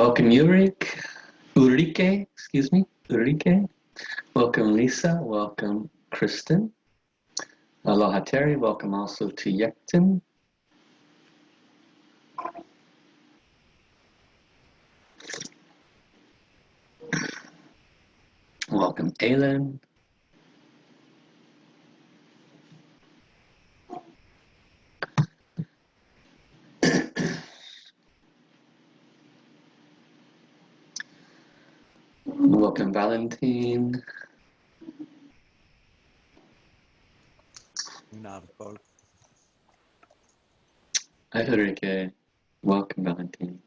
Welcome Ulrike, excuse me, Ulrike. Welcome Lisa, welcome Kristen. Aloha Terry, welcome also to Yekton. Welcome Aylin. Welcome Valentine. Not a Hi Ulrike. Welcome Valentine.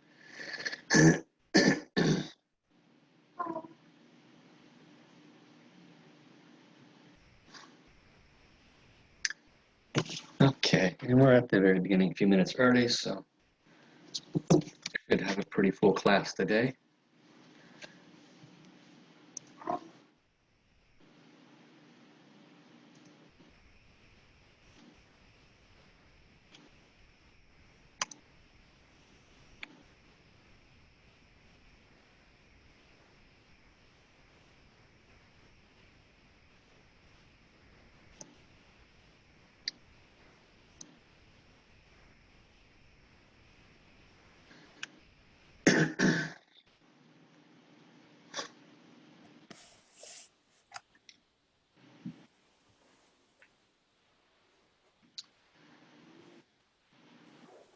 Okay, and we're at the very beginning, a few minutes early, so should have a pretty full class today.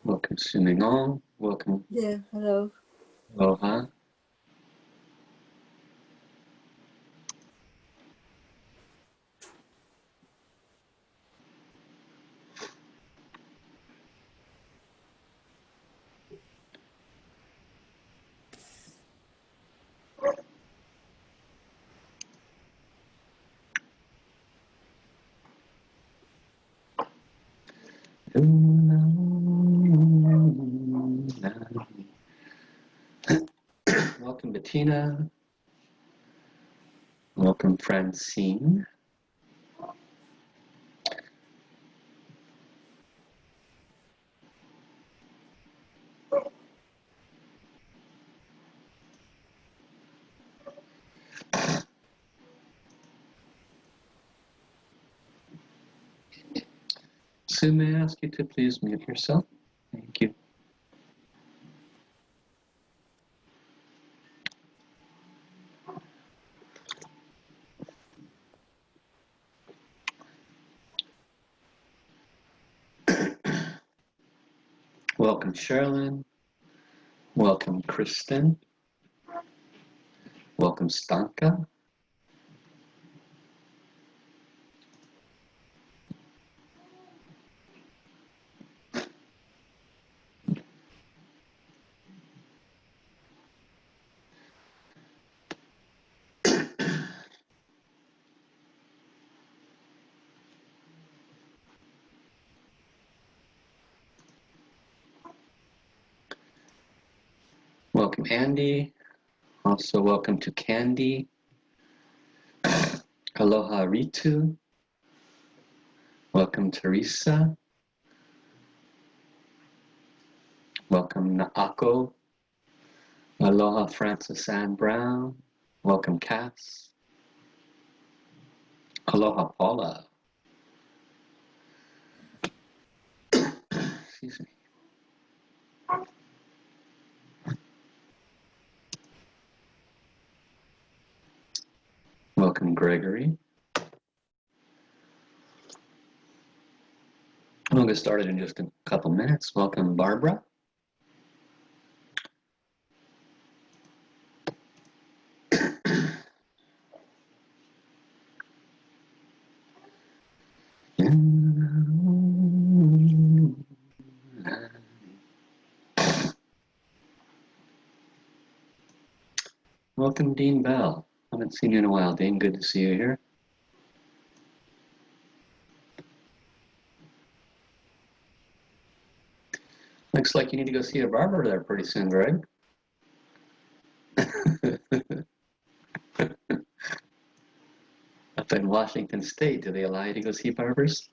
Welcome Suming. Welcome. Yeah, hello. Aloha. Welcome Bettina. Welcome Francine. Sue, may I ask you to please mute yourself? Thank you. Welcome Sherilyn. Welcome Kristen. Welcome Stanka. Welcome Andy. Also welcome to Candy. Aloha Ritu. Welcome Teresa. Welcome Naako. Aloha Francis Ann Brown. Welcome Cass. Aloha Paula. Excuse me. Welcome Gregory. We'll get started in just a couple minutes. Welcome Barbara. Welcome Dean Bell. Haven't seen you in a while, Dean. Good to see you here. Looks like you need to go see a barber there pretty soon, Greg. Up in Washington State, do they allow you to go see barbers?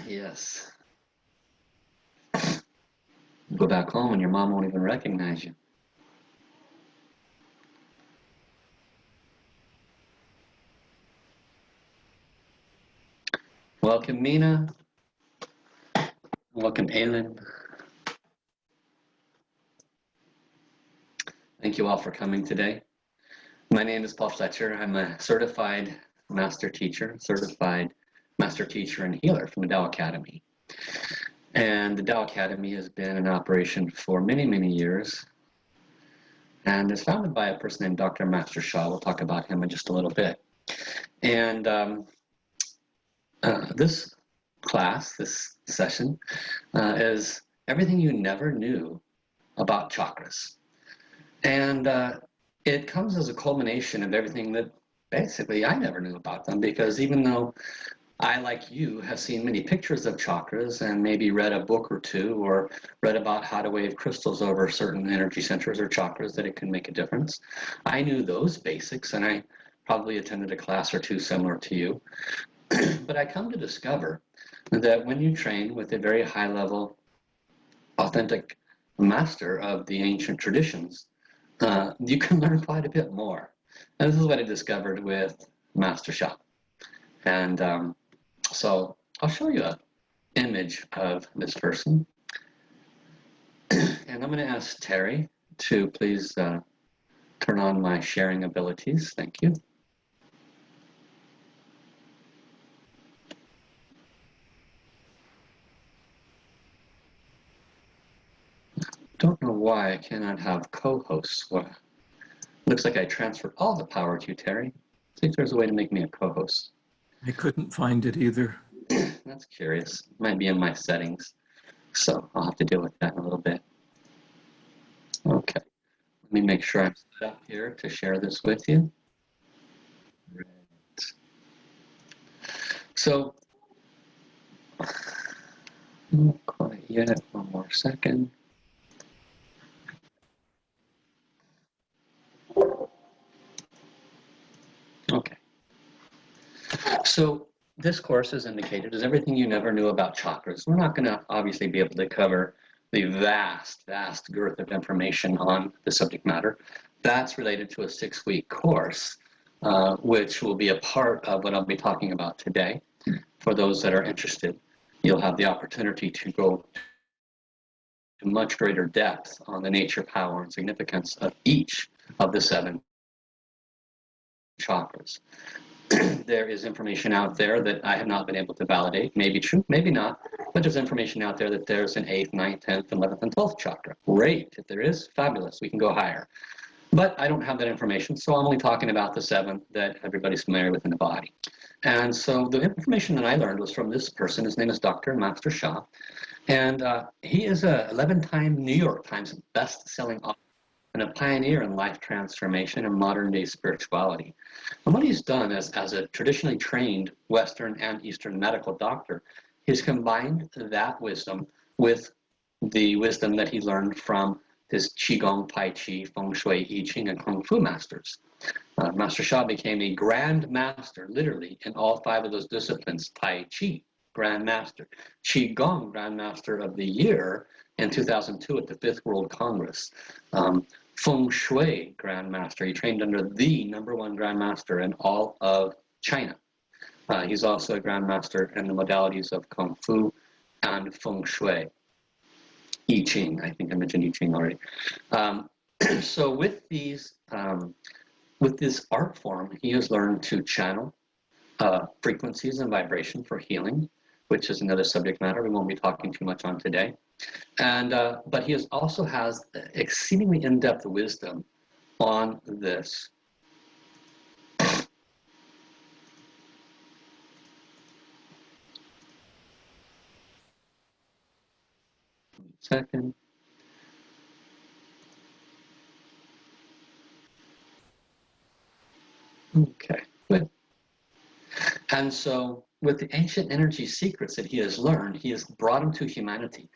Yes. Go back home and your mom won't even recognize you. Welcome, Mina. Welcome, Aylin. Thank you all for coming today. My name is Paul Fletcher. I'm a certified master teacher and healer from the Tao Academy. And the Tao Academy has been in operation for many, many years and is founded by a person named Dr. Master Sha. We'll talk about him in just a little bit. And this class, this session, is everything you never knew about chakras. And it comes as a culmination of everything that basically I never knew about them, because even though I, like you, have seen many pictures of chakras and maybe read a book or two or read about how to wave crystals over certain energy centers or chakras that it can make a difference, I knew those basics, and I probably attended a class or two similar to you. But I come to discover that when you train with a very high-level, authentic master of the ancient traditions, you can learn quite a bit more. And this is what I discovered with Master Sha. And so I'll show you an image of this person. And I'm going to ask Terry to please turn on my sharing abilities. Thank you. Don't know why I cannot have co-hosts. Well, looks like I transferred all the power to you, Terry. See if there's a way to make me a co-host. I couldn't find it either. That's curious. It might be in my settings. So I'll have to deal with that in a little bit. Okay. Let me make sure I'm set up here to share this with you. Right. So, not quite yet. One more second. Okay. So this course, as indicated, is everything you never knew about chakras. We're not going to obviously be able to cover the vast, vast girth of information on the subject matter. That's related to a 6-week course, which will be a part of what I'll be talking about today. For those that are interested, you'll have the opportunity to go to much greater depth on the nature, power, and significance of each of the 7 chakras. There is information out there that I have not been able to validate. Maybe true, maybe not. But there's information out there that there's an 8th, 9th, 10th, 11th, and 12th chakra. Great. If there is, fabulous. We can go higher. But I don't have that information, so I'm only talking about the 7 that everybody's familiar with in the body. And so the information that I learned was from this person. His name is Dr. Master Sha. And he is a 11-time New York Times best-selling author and a pioneer in life transformation and modern-day spirituality. And what he's done as a traditionally trained Western and Eastern medical doctor, he's combined that wisdom with the wisdom that he learned from his Qigong, Tai Chi, Feng Shui, I Ching, and Kung Fu masters. Master Sha became a grand master, literally, in all 5 of those disciplines. Tai Chi, Grand Master. Qigong, Grand Master of the Year in 2002 at the 5th World Congress. Feng Shui Grand Master. He trained under the #1 Grand Master in all of China. He's also a Grand Master in the modalities of Kung Fu and Feng Shui. I Ching, I think I mentioned I Ching already. So with these, with this art form, he has learned to channel frequencies and vibration for healing, which is another subject matter we won't be talking too much on today. And but he also has exceedingly in-depth wisdom on this. Second. Okay, good. And so with the ancient energy secrets that he has learned, he has brought them to humanity.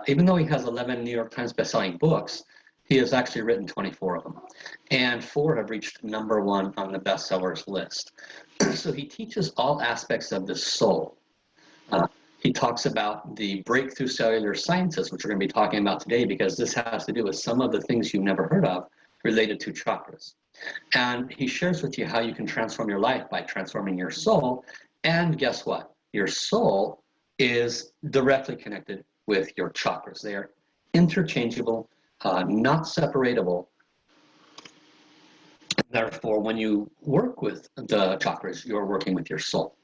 Even though he has 11 New York Times bestselling books, he has actually written 24 of them. And 4 have reached #1 on the bestsellers list. So he teaches all aspects of the soul. he talks about the breakthrough cellular sciences, which we're going to be talking about today, because this has to do with some of the things you've never heard of related to chakras. And he shares with you how you can transform your life by transforming your soul. And guess what? Your soul is directly connected with your chakras. They are interchangeable, not separatable. Therefore, when you work with the chakras, you're working with your soul.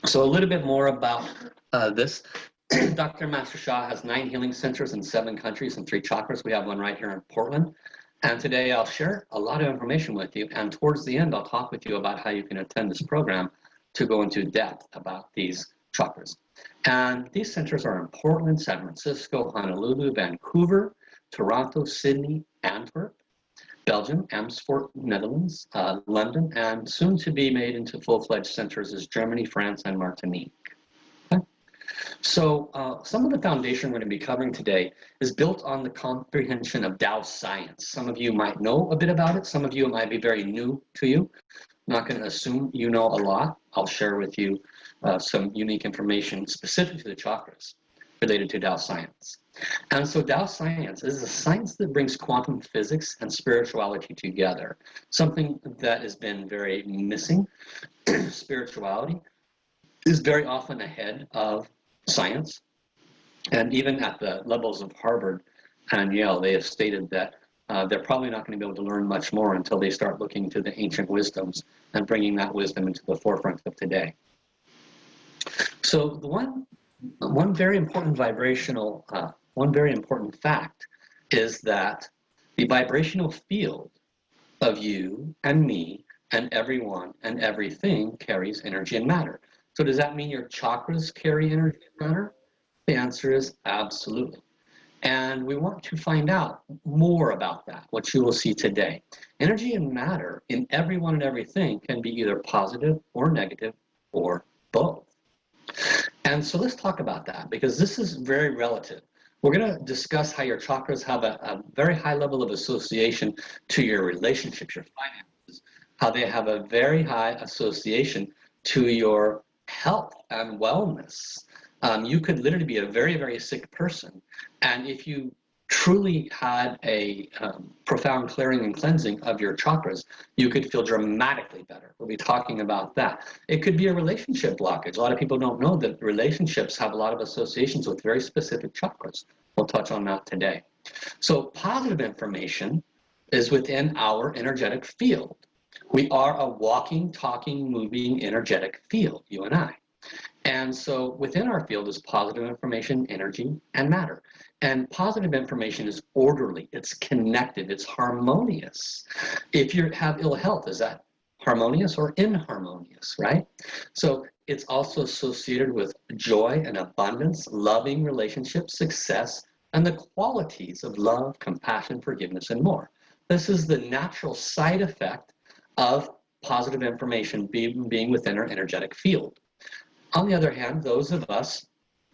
So a little bit more about this. Dr. Master Shah has 9 healing centers in 7 countries and 3 chakras. We have one right here in Portland. And today I'll share a lot of information with you. And towards the end, I'll talk with you about how you can attend this program to go into depth about these chakras. And these centers are in Portland, San Francisco, Honolulu, Vancouver, Toronto, Sydney, Antwerp, Belgium, Amersfoort, Netherlands, London, and soon to be made into full-fledged centers is Germany, France, and Martinique. Okay? So some of the foundation we're going to be covering today is built on the comprehension of Tao science. Some of you might know a bit about it. Some of you, it might be very new to you. I'm not going to assume you know a lot. I'll share with you some unique information specific to the chakras related to Tao science. And so Tao science is a science that brings quantum physics and spirituality together, something that has been very missing. Spirituality is very often ahead of science. And even at the levels of Harvard and Yale, they have stated that they're probably not going to be able to learn much more until they start looking to the ancient wisdoms and bringing that wisdom into the forefront of today. So the one very important one very important fact is that the vibrational field of you and me and everyone and everything carries energy and matter. So does that mean your chakras carry energy and matter? The answer is absolutely. And we want to find out more about that, which you will see today. Energy and matter in everyone and everything can be either positive or negative or both. And so let's talk about that, because this is very relative. We're going to discuss how your chakras have a very high level of association to your relationships, your finances, how they have a very high association to your health and wellness. You could literally be a very, very sick person. And if you truly had a profound clearing and cleansing of your chakras, you could feel dramatically better. We'll be talking about that. It could be a relationship blockage. A lot of people don't know that relationships have a lot of associations with very specific chakras. We'll touch on that today. So positive information is within our energetic field. We are a walking, talking, moving, energetic field, you and I. And so within our field is positive information, energy, and matter. And positive information is orderly, it's connected, it's harmonious. If you have ill health, is that harmonious or inharmonious, right? So it's also associated with joy and abundance, loving relationships, success, and the qualities of love, compassion, forgiveness, and more. This is the natural side effect of positive information being within our energetic field. On the other hand, those of us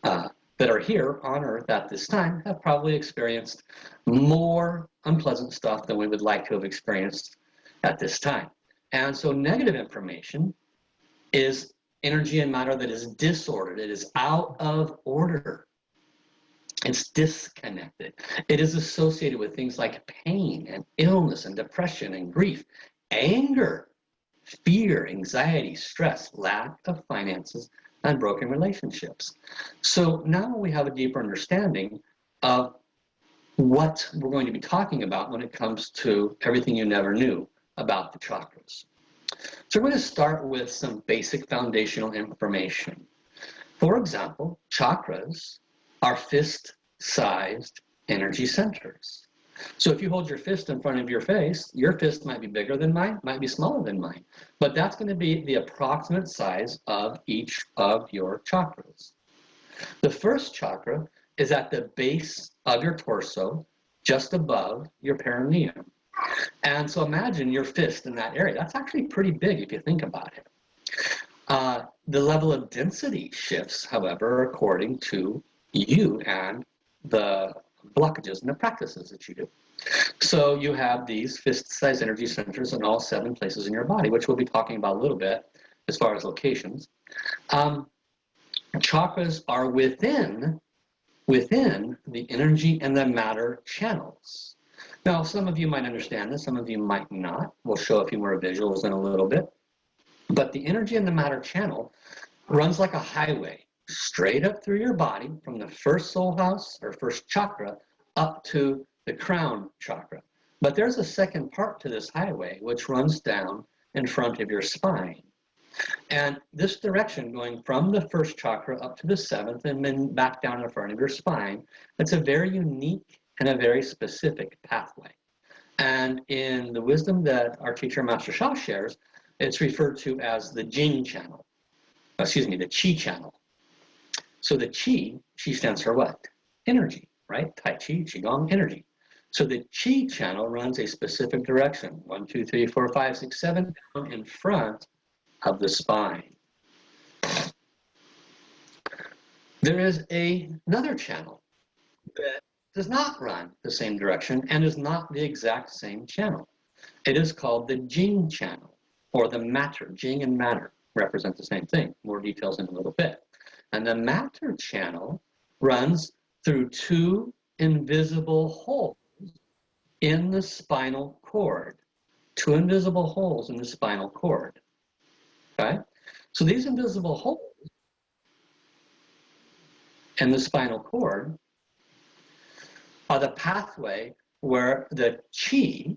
that are here on Earth at this time have probably experienced more unpleasant stuff than we would like to have experienced at this time. And so negative information is energy and matter that is disordered. It is out of order. It's disconnected. It is associated with things like pain and illness and depression and grief, anger, fear, anxiety, stress, lack of finances, and broken relationships. So now we have a deeper understanding of what we're going to be talking about when it comes to everything you never knew about the chakras. So we're going to start with some basic foundational information. For example, chakras are fist-sized energy centers. So if you hold your fist in front of your face, your fist might be bigger than mine, might be smaller than mine, but that's going to be the approximate size of each of your chakras. The first chakra is at the base of your torso, just above your perineum. And so imagine your fist in that area. That's actually pretty big if you think about it. The level of density shifts, however, according to you and the blockages and the practices that you do. So you have these fist-sized energy centers in all 7 places in your body, which we'll be talking about a little bit as far as locations. Chakras are within the energy and the matter channels. Now, some of you might understand this, some of you might not. We'll show a few more visuals in a little bit. But the energy and the matter channel runs like a highway straight up through your body from the first soul house or first chakra up to the crown chakra. But there's a second part to this highway which runs down in front of your spine. And this direction going from the first chakra up to the seventh and then back down in front of your spine, it's a very unique and a very specific pathway. And in the wisdom that our teacher Master Sha shares, it's referred to as the Jing channel. Excuse me, the Qi channel. So the Qi stands for what? Energy, right? Tai Chi, Qigong, energy. So the Qi channel runs a specific direction, 1, 2, 3, 4, 5, 6, 7, down in front of the spine. There is another channel that does not run the same direction and is not the exact same channel. It is called the Jing channel, or the matter. Jing and matter represent the same thing. More details in a little bit. And the matter channel runs through two invisible holes in the spinal cord. Two invisible holes in the spinal cord. Okay? So these invisible holes in the spinal cord are the pathway where the Qi,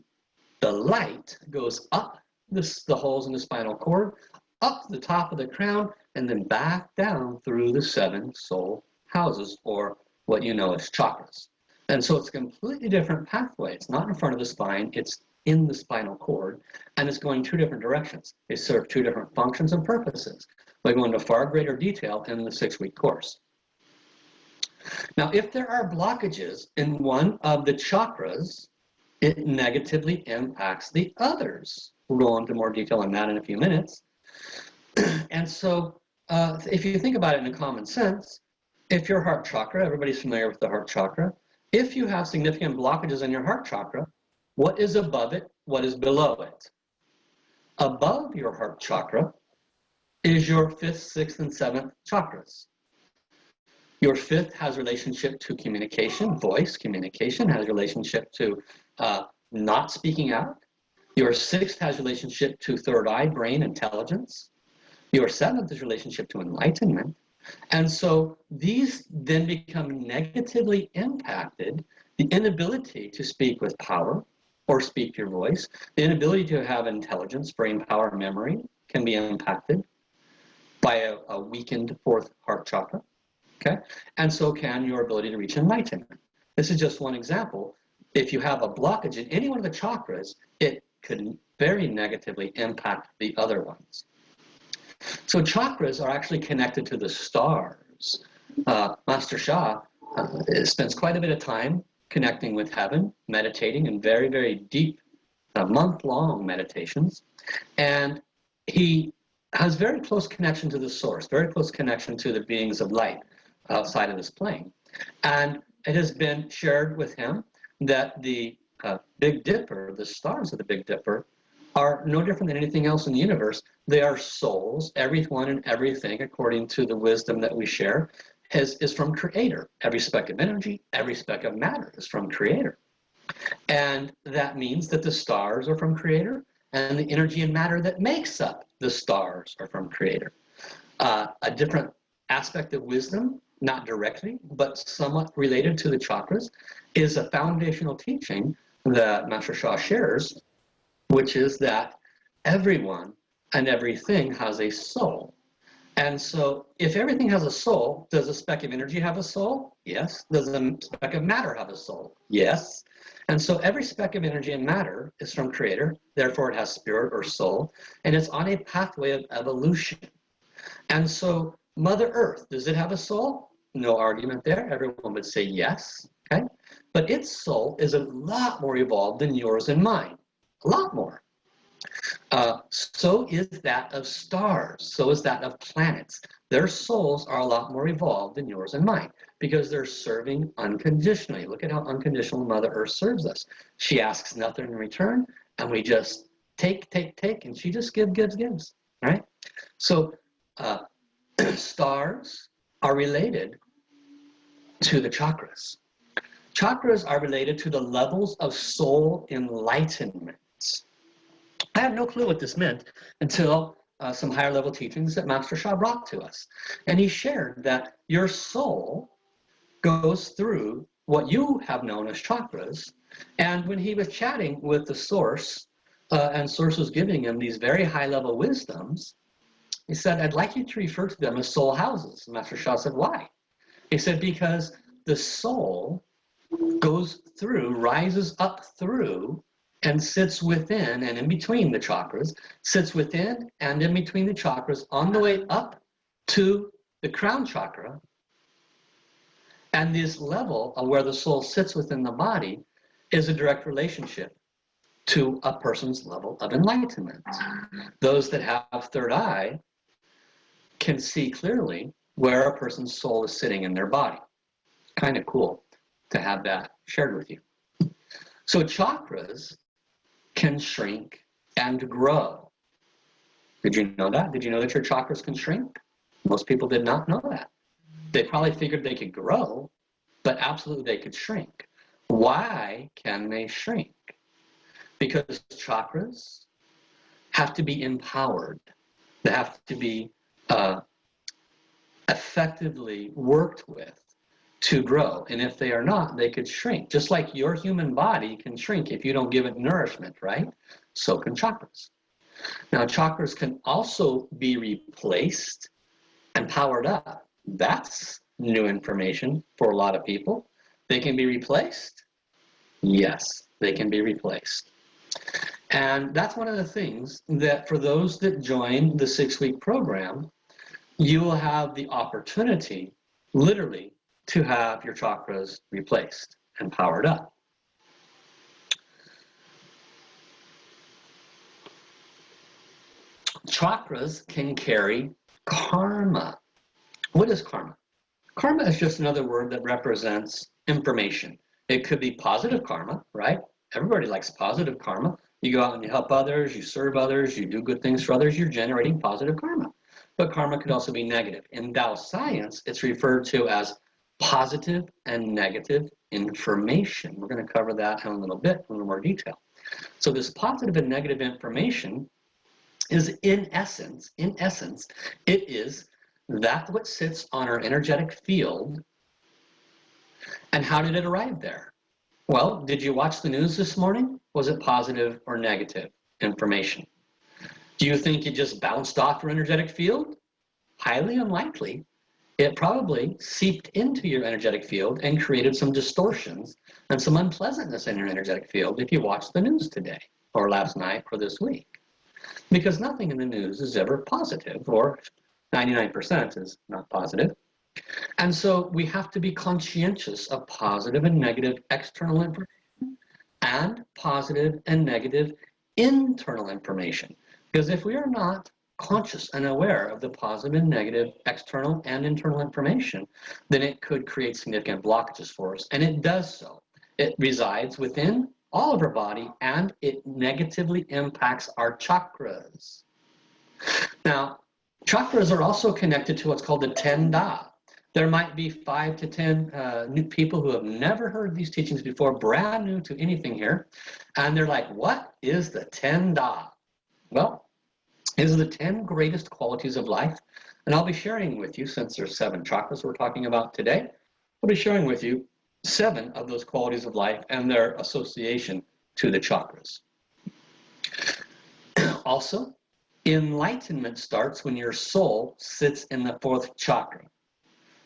the light, goes up the holes in the spinal cord, up the top of the crown, and then back down through the 7 soul houses, or what you know as chakras. And so it's a completely different pathway. It's not in front of the spine, it's in the spinal cord, and it's going 2 different directions. They serve 2 different functions and purposes. We go into far greater detail in the 6-week course. Now, if there are blockages in one of the chakras, it negatively impacts the others. We'll go into more detail on that in a few minutes. And so, if you think about it in common sense, if your heart chakra, everybody's familiar with the heart chakra, if you have significant blockages in your heart chakra, what is above it? What is below it? Above your heart chakra is your 5th, 6th, and 7th chakras. Your 5th has relationship to communication, voice, communication, has relationship to not speaking out. Your 6th has relationship to 3rd eye, brain, intelligence. Your 7th is relationship to enlightenment. And so these then become negatively impacted. The inability to speak with power or speak your voice, the inability to have intelligence, brain power, memory can be impacted by a weakened 4th heart chakra. Okay? And so can your ability to reach enlightenment. This is just one example. If you have a blockage in any one of the chakras, it could very negatively impact the other ones. So chakras are actually connected to the stars. Master Sha spends quite a bit of time connecting with heaven, meditating in very, very deep, month-long meditations. And he has very close connection to the source, very close connection to the beings of light outside of this plane. And it has been shared with him that the Big Dipper, the stars of the Big Dipper, are no different than anything else in the universe. They are souls. Everyone and everything, according to the wisdom that we share, is from Creator. Every speck of energy, every speck of matter is from Creator. And that means that the stars are from Creator, and the energy and matter that makes up the stars are from Creator. A different aspect of wisdom, not directly, but somewhat related to the chakras, is a foundational teaching that Master Sha shares, which is that everyone and everything has a soul. And so if everything has a soul, does a speck of energy have a soul? Yes. Does a speck of matter have a soul? Yes. And so every speck of energy and matter is from Creator, therefore it has spirit or soul, and it's on a pathway of evolution. And so Mother Earth, does it have a soul? No argument there. Everyone would say yes. Okay? But its soul is a lot more evolved than yours and mine. A lot more. So is that of stars. So is that of planets. Their souls are a lot more evolved than yours and mine because they're serving unconditionally. Look at how unconditional Mother Earth serves us. She asks nothing in return, and we just take, and she just gives, right? So stars are related to the chakras. Chakras are related to the levels of soul enlightenment. I had no clue what this meant until some higher level teachings that Master Sha brought to us. And he shared that your soul goes through what you have known as chakras. And when he was chatting with the Source, and Source was giving him these very high level wisdoms, he said, I'd like you to refer to them as soul houses. Master Sha said, why? He said, because the soul goes through, rises up through, and sits within and in between the chakras, sits within and in between the chakras on the way up to the crown chakra. And this level of where the soul sits within the body is a direct relationship to a person's level of enlightenment. Those that have third eye can see clearly where a person's soul is sitting in their body. Kind of cool to have that shared with you. So chakras can shrink and grow. Did you know that? Did you know that your chakras can shrink? Most people did not know that. They probably figured they could grow, but absolutely they could shrink. Why can they shrink? Because chakras have to be empowered. They have to be effectively worked with to grow. And if they are not, they could shrink. Just like your human body can shrink if you don't give it nourishment, right? So can chakras. Now, chakras can also be replaced and powered up. That's new information for a lot of people. They can be replaced? Yes, they can be replaced. And that's one of the things that for those that join the 6-week program, you will have the opportunity, literally, to have your chakras replaced and powered up. Chakras can carry karma. What is karma? Karma is just another word that represents information. It could be positive karma, right? Everybody likes positive karma. You go out and you help others, you serve others, you do good things for others, you're generating positive karma. But karma could also be negative. In Tao science, it's referred to as positive and negative information. We're going to cover that in a little bit, in a little more detail. So this positive and negative information is in essence, it is that what sits on our energetic field. And how did it arrive there? Well, did you watch the news this morning? Was it positive or negative information? Do you think it just bounced off your energetic field? Highly unlikely. It probably seeped into your energetic field and created some distortions and some unpleasantness in your energetic field if you watched the news today or last night or this week. Because nothing in the news is ever positive, or 99% is not positive. And so we have to be conscientious of positive and negative external information and positive and negative internal information. Because if we are not conscious and aware of the positive and negative external and internal information, then it could create significant blockages for us. And it does so. It resides within all of our body and it negatively impacts our chakras. Now, chakras are also connected to what's called the 10 Da. There might be 5 to 10 new people who have never heard these teachings before, brand new to anything here. And they're like, what is the 10 Da? Well, these are the 10 greatest qualities of life. And I'll be sharing with you, since there's 7 chakras we're talking about today, I'll be sharing with you 7 of those qualities of life and their association to the chakras. Also, enlightenment starts when your soul sits in the 4th chakra.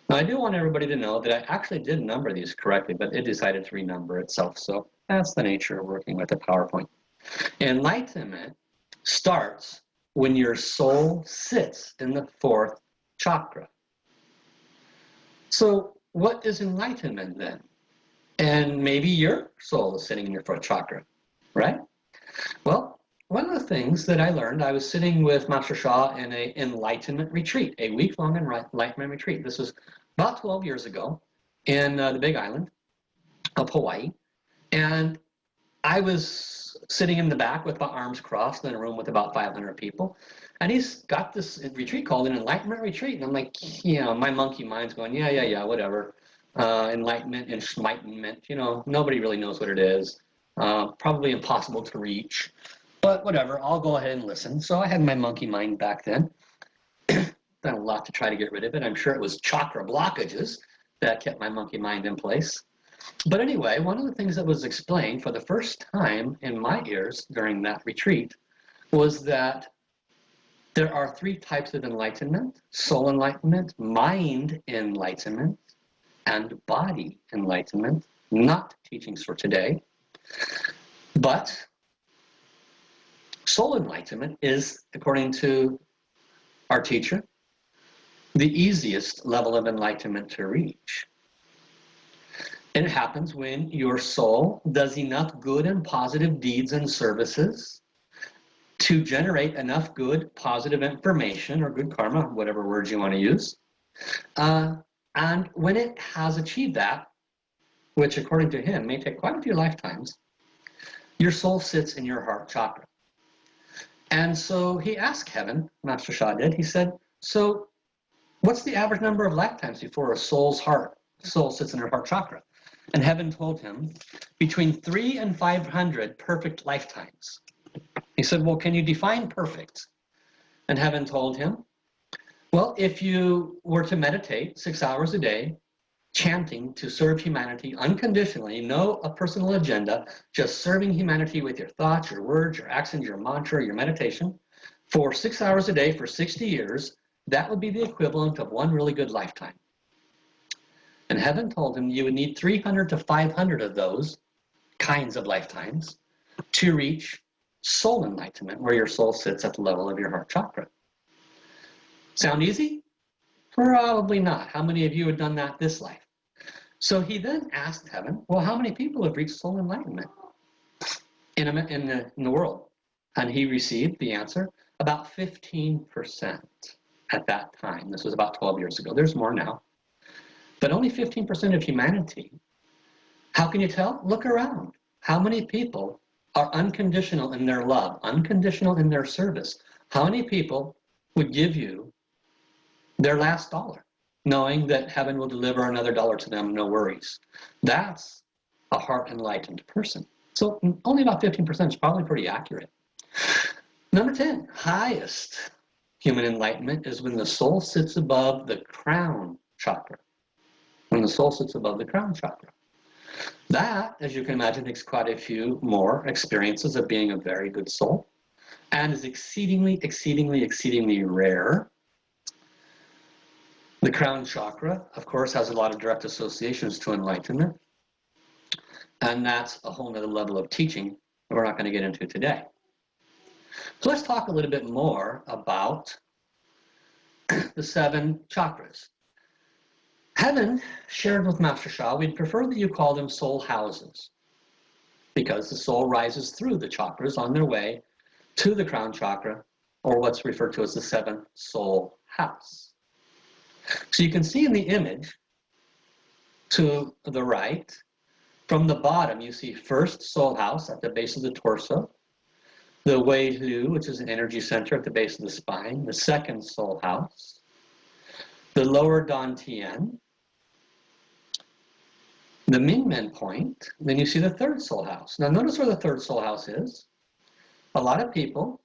Now, I do want everybody to know that I actually did number these correctly, but it decided to renumber itself. So that's the nature of working with a PowerPoint. Enlightenment starts when your soul sits in the 4th chakra. So what is enlightenment then? And maybe your soul is sitting in your 4th chakra, right? Well, one of the things that I learned, I was sitting with Master Sha in an enlightenment retreat, a week-long enlightenment retreat. This was about 12 years ago in the Big Island of Hawaii. And I was sitting in the back with my arms crossed in a room with about 500 people. And he's got this retreat called an enlightenment retreat. And I'm like, my monkey mind's going, yeah, whatever. Enlightenment, enlightenment, nobody really knows what it is. Probably impossible to reach. But whatever, I'll go ahead and listen. So I had my monkey mind back then. Done a lot to try to get rid of it. I'm sure it was chakra blockages that kept my monkey mind in place. But anyway, one of the things that was explained for the first time in my ears during that retreat was that there are 3 types of enlightenment: soul enlightenment, mind enlightenment, and body enlightenment. Not teachings for today. But soul enlightenment is, according to our teacher, the easiest level of enlightenment to reach. It happens when your soul does enough good and positive deeds and services to generate enough good, positive information, or good karma, whatever words you want to use. And when it has achieved that, which according to him may take quite a few lifetimes, your soul sits in your heart chakra. And so he asked Heaven, Master Sha did, he said, so what's the average number of lifetimes before a soul sits in her heart chakra? And Heaven told him, between 300 and 500 perfect lifetimes. He said, well, can you define perfect? And Heaven told him, well, if you were to meditate 6 hours a day, chanting to serve humanity unconditionally, no a personal agenda, just serving humanity with your thoughts, your words, your actions, your mantra, your meditation, for 6 hours a day for 60 years, that would be the equivalent of one really good lifetime. And Heaven told him you would need 300 to 500 of those kinds of lifetimes to reach soul enlightenment, where your soul sits at the level of your heart chakra. Sound easy? Probably not. How many of you have done that this life? So he then asked Heaven, well, how many people have reached soul enlightenment in the world? And he received the answer, about 15% at that time. This was about 12 years ago. There's more now. But only 15% of humanity. How can you tell? Look around. How many people are unconditional in their love, unconditional in their service? How many people would give you their last dollar, knowing that Heaven will deliver another dollar to them, no worries? That's a heart enlightened person. So only about 15% is probably pretty accurate. Number 10, highest human enlightenment is when the soul sits above the crown chakra. When the soul sits above the crown chakra. That, as you can imagine, takes quite a few more experiences of being a very good soul, and is exceedingly, exceedingly, exceedingly rare. The crown chakra, of course, has a lot of direct associations to enlightenment, and that's a whole nother level of teaching that we're not going to get into today. So let's talk a little bit more about the 7 chakras. Heaven shared with Master Sha, we'd prefer that you call them soul houses, because the soul rises through the chakras on their way to the crown chakra, or what's referred to as the 7th soul house. So you can see in the image to the right, from the bottom, you see first soul house at the base of the torso, the Wei Lu, which is an energy center at the base of the spine, the 2nd soul house, the lower Dantian, the Minmen point, then you see the 3rd soul house. Now notice where the 3rd soul house is. A lot of people,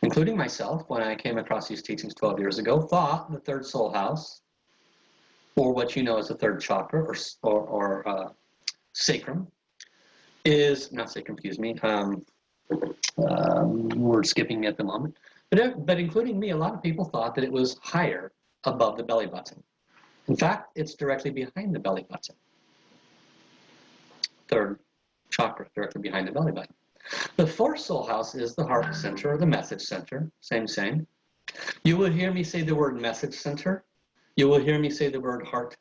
including myself, when I came across these teachings 12 years ago, thought the 3rd soul house, or what you know as the 3rd chakra, or sacrum, is, not sacrum, excuse me, word skipping me at the moment, but including me, a lot of people thought that it was higher above the belly button. In fact, it's directly behind the belly button. 3rd chakra, directly behind the belly button. The 4th soul house is the heart center or the message center. Same. You will hear me say the word message center. You will hear me say the word heart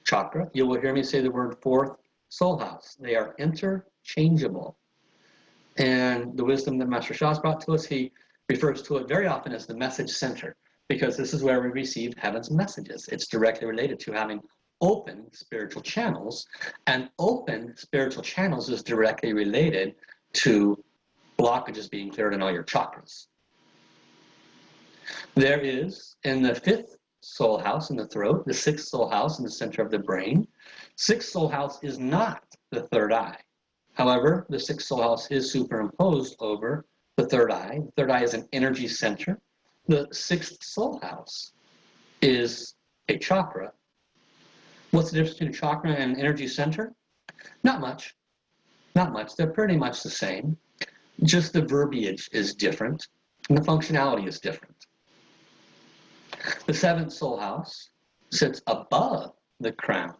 chakra. You will hear me say the word 4th soul house. They are interchangeable. And the wisdom that Master Shah's brought to us, he refers to it very often as the message center, because this is where we receive Heaven's messages. It's directly related to having open spiritual channels, and open spiritual channels is directly related to blockages being cleared in all your chakras. There is, in the 5th soul house in the throat, the 6th soul house in the center of the brain. 6th soul house is not the third eye. However, the 6th soul house is superimposed over the third eye. The third eye is an energy center. The 6th soul house is a chakra. What's the difference between a chakra and an energy center? Not much. Not much. They're pretty much the same. Just the verbiage is different, and the functionality is different. The 7th soul house sits above the crown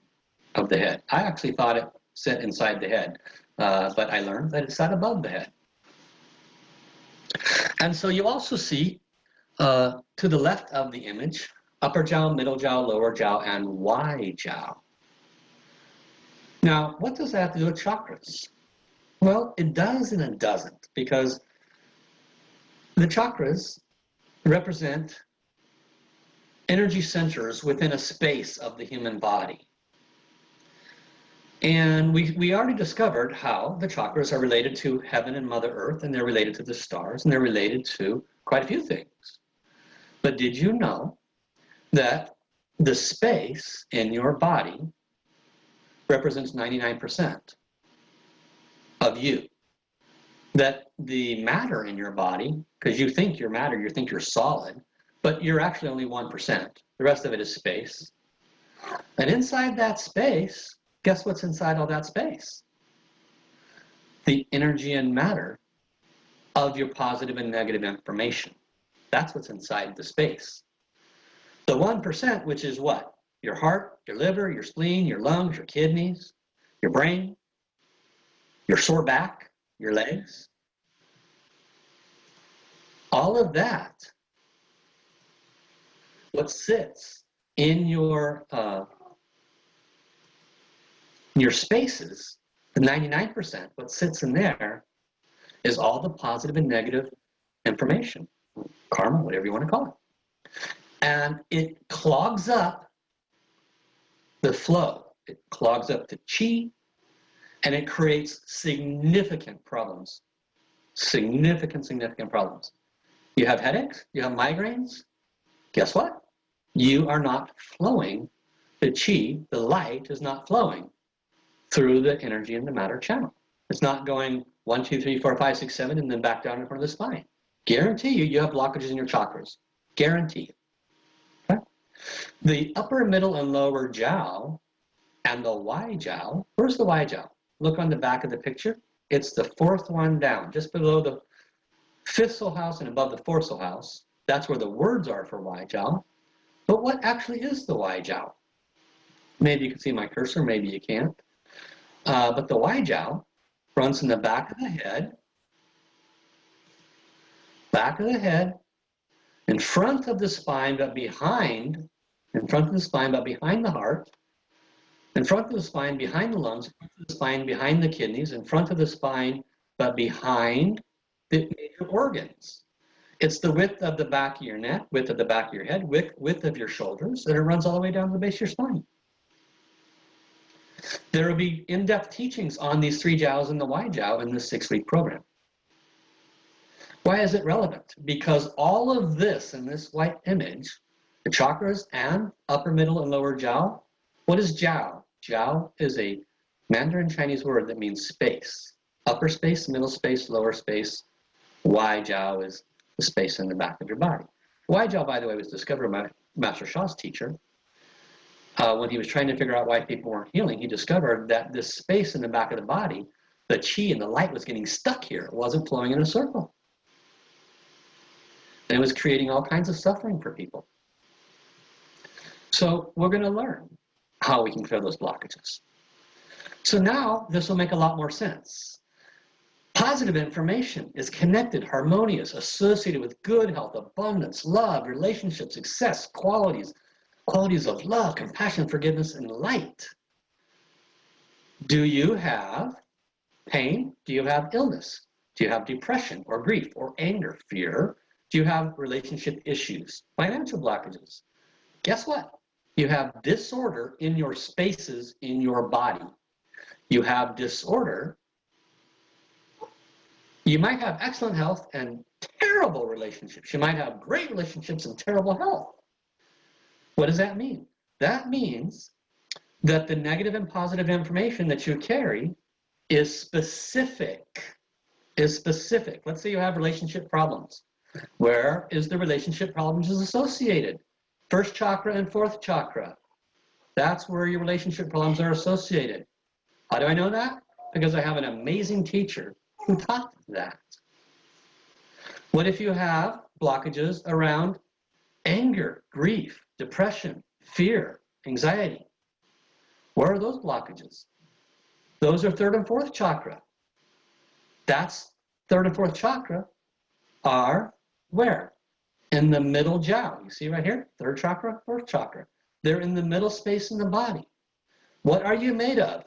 of the head. I actually thought it sat inside the head, but I learned that it sat above the head. And so you also see, to the left of the image, upper jiao, middle jiao, lower jiao, and Y jiao. Now, what does that have to do with chakras? Well, it does and it doesn't, because the chakras represent energy centers within a space of the human body. And we already discovered how the chakras are related to heaven and Mother Earth, and they're related to the stars, and they're related to quite a few things. But did you know that the space in your body represents 99% of you? That the matter in your body, because you think you're matter, you think you're solid, but you're actually only 1%. The rest of it is space. And inside that space, guess what's inside all that space? The energy and matter of your positive and negative information. That's what's inside the space. The 1%, which is what? Your heart, your liver, your spleen, your lungs, your kidneys, your brain, your sore back, your legs. All of that, what sits in your spaces, the 99%, what sits in there is all the positive and negative information, karma, whatever you want to call it. And it clogs up the flow. It clogs up the chi, and it creates significant problems. Significant problems. You have headaches, you have migraines. Guess what? You are not flowing. The chi, the light, is not flowing through the energy and the matter channel. It's not going 1, 2, 3, 4, 5, 6, 7, and then back down in front of the spine. Guarantee you have blockages in your chakras. Guarantee you. Okay? The upper, middle, and lower jiao and the Y jiao. Where's the Y jiao? Look on the back of the picture. It's the 4th one down, just below the 5th soul house and above the 4th soul house. That's where the words are for Y jiao. But what actually is the Y jiao? Maybe you can see my cursor, maybe you can't. But the Y jiao runs in the back of the head, in front of the spine, but behind, in front of the spine, but behind the heart, in front of the spine, behind the lungs, in front of the spine, behind the kidneys, in front of the spine, but behind the major organs. It's the width of the back of your neck, width of the back of your head, width of your shoulders, and it runs all the way down to the base of your spine. There will be in-depth teachings on these 3 jiaos and the Y jiao in this 6-week program. Why is it relevant? Because all of this in this white image, the chakras and upper, middle, and lower jiao, what is jiao? Jiao is a Mandarin Chinese word that means space. Upper space, middle space, lower space. Y jiao is the space in the back of your body. Y jiao, by the way, was discovered by Master Sha's teacher. When he was trying to figure out why people weren't healing, he discovered that this space in the back of the body, the chi and the light was getting stuck here. It wasn't flowing in a circle. And it was creating all kinds of suffering for people. So we're going to learn how we can clear those blockages. So now this will make a lot more sense. Positive information is connected, harmonious, associated with good health, abundance, love, relationships, success, qualities of love, compassion, forgiveness, and light. Do you have pain? Do you have illness? Do you have depression or grief or anger, fear? Do you have relationship issues, financial blockages? Guess what? You have disorder in your spaces in your body. You have disorder. You might have excellent health and terrible relationships. You might have great relationships and terrible health. What does that mean? That means that the negative and positive information that you carry is specific. Let's say you have relationship problems. Where is the relationship problems is associated? First chakra and fourth chakra. That's where your relationship problems are associated. How do I know that? Because I have an amazing teacher who taught that. What if you have blockages around anger, grief, depression, fear, anxiety? Where are those blockages? Those are third and fourth chakra. That's third and fourth chakra are where? In the middle jiao. You see right here? Third chakra, fourth chakra. They're in the middle space in the body. What are you made of?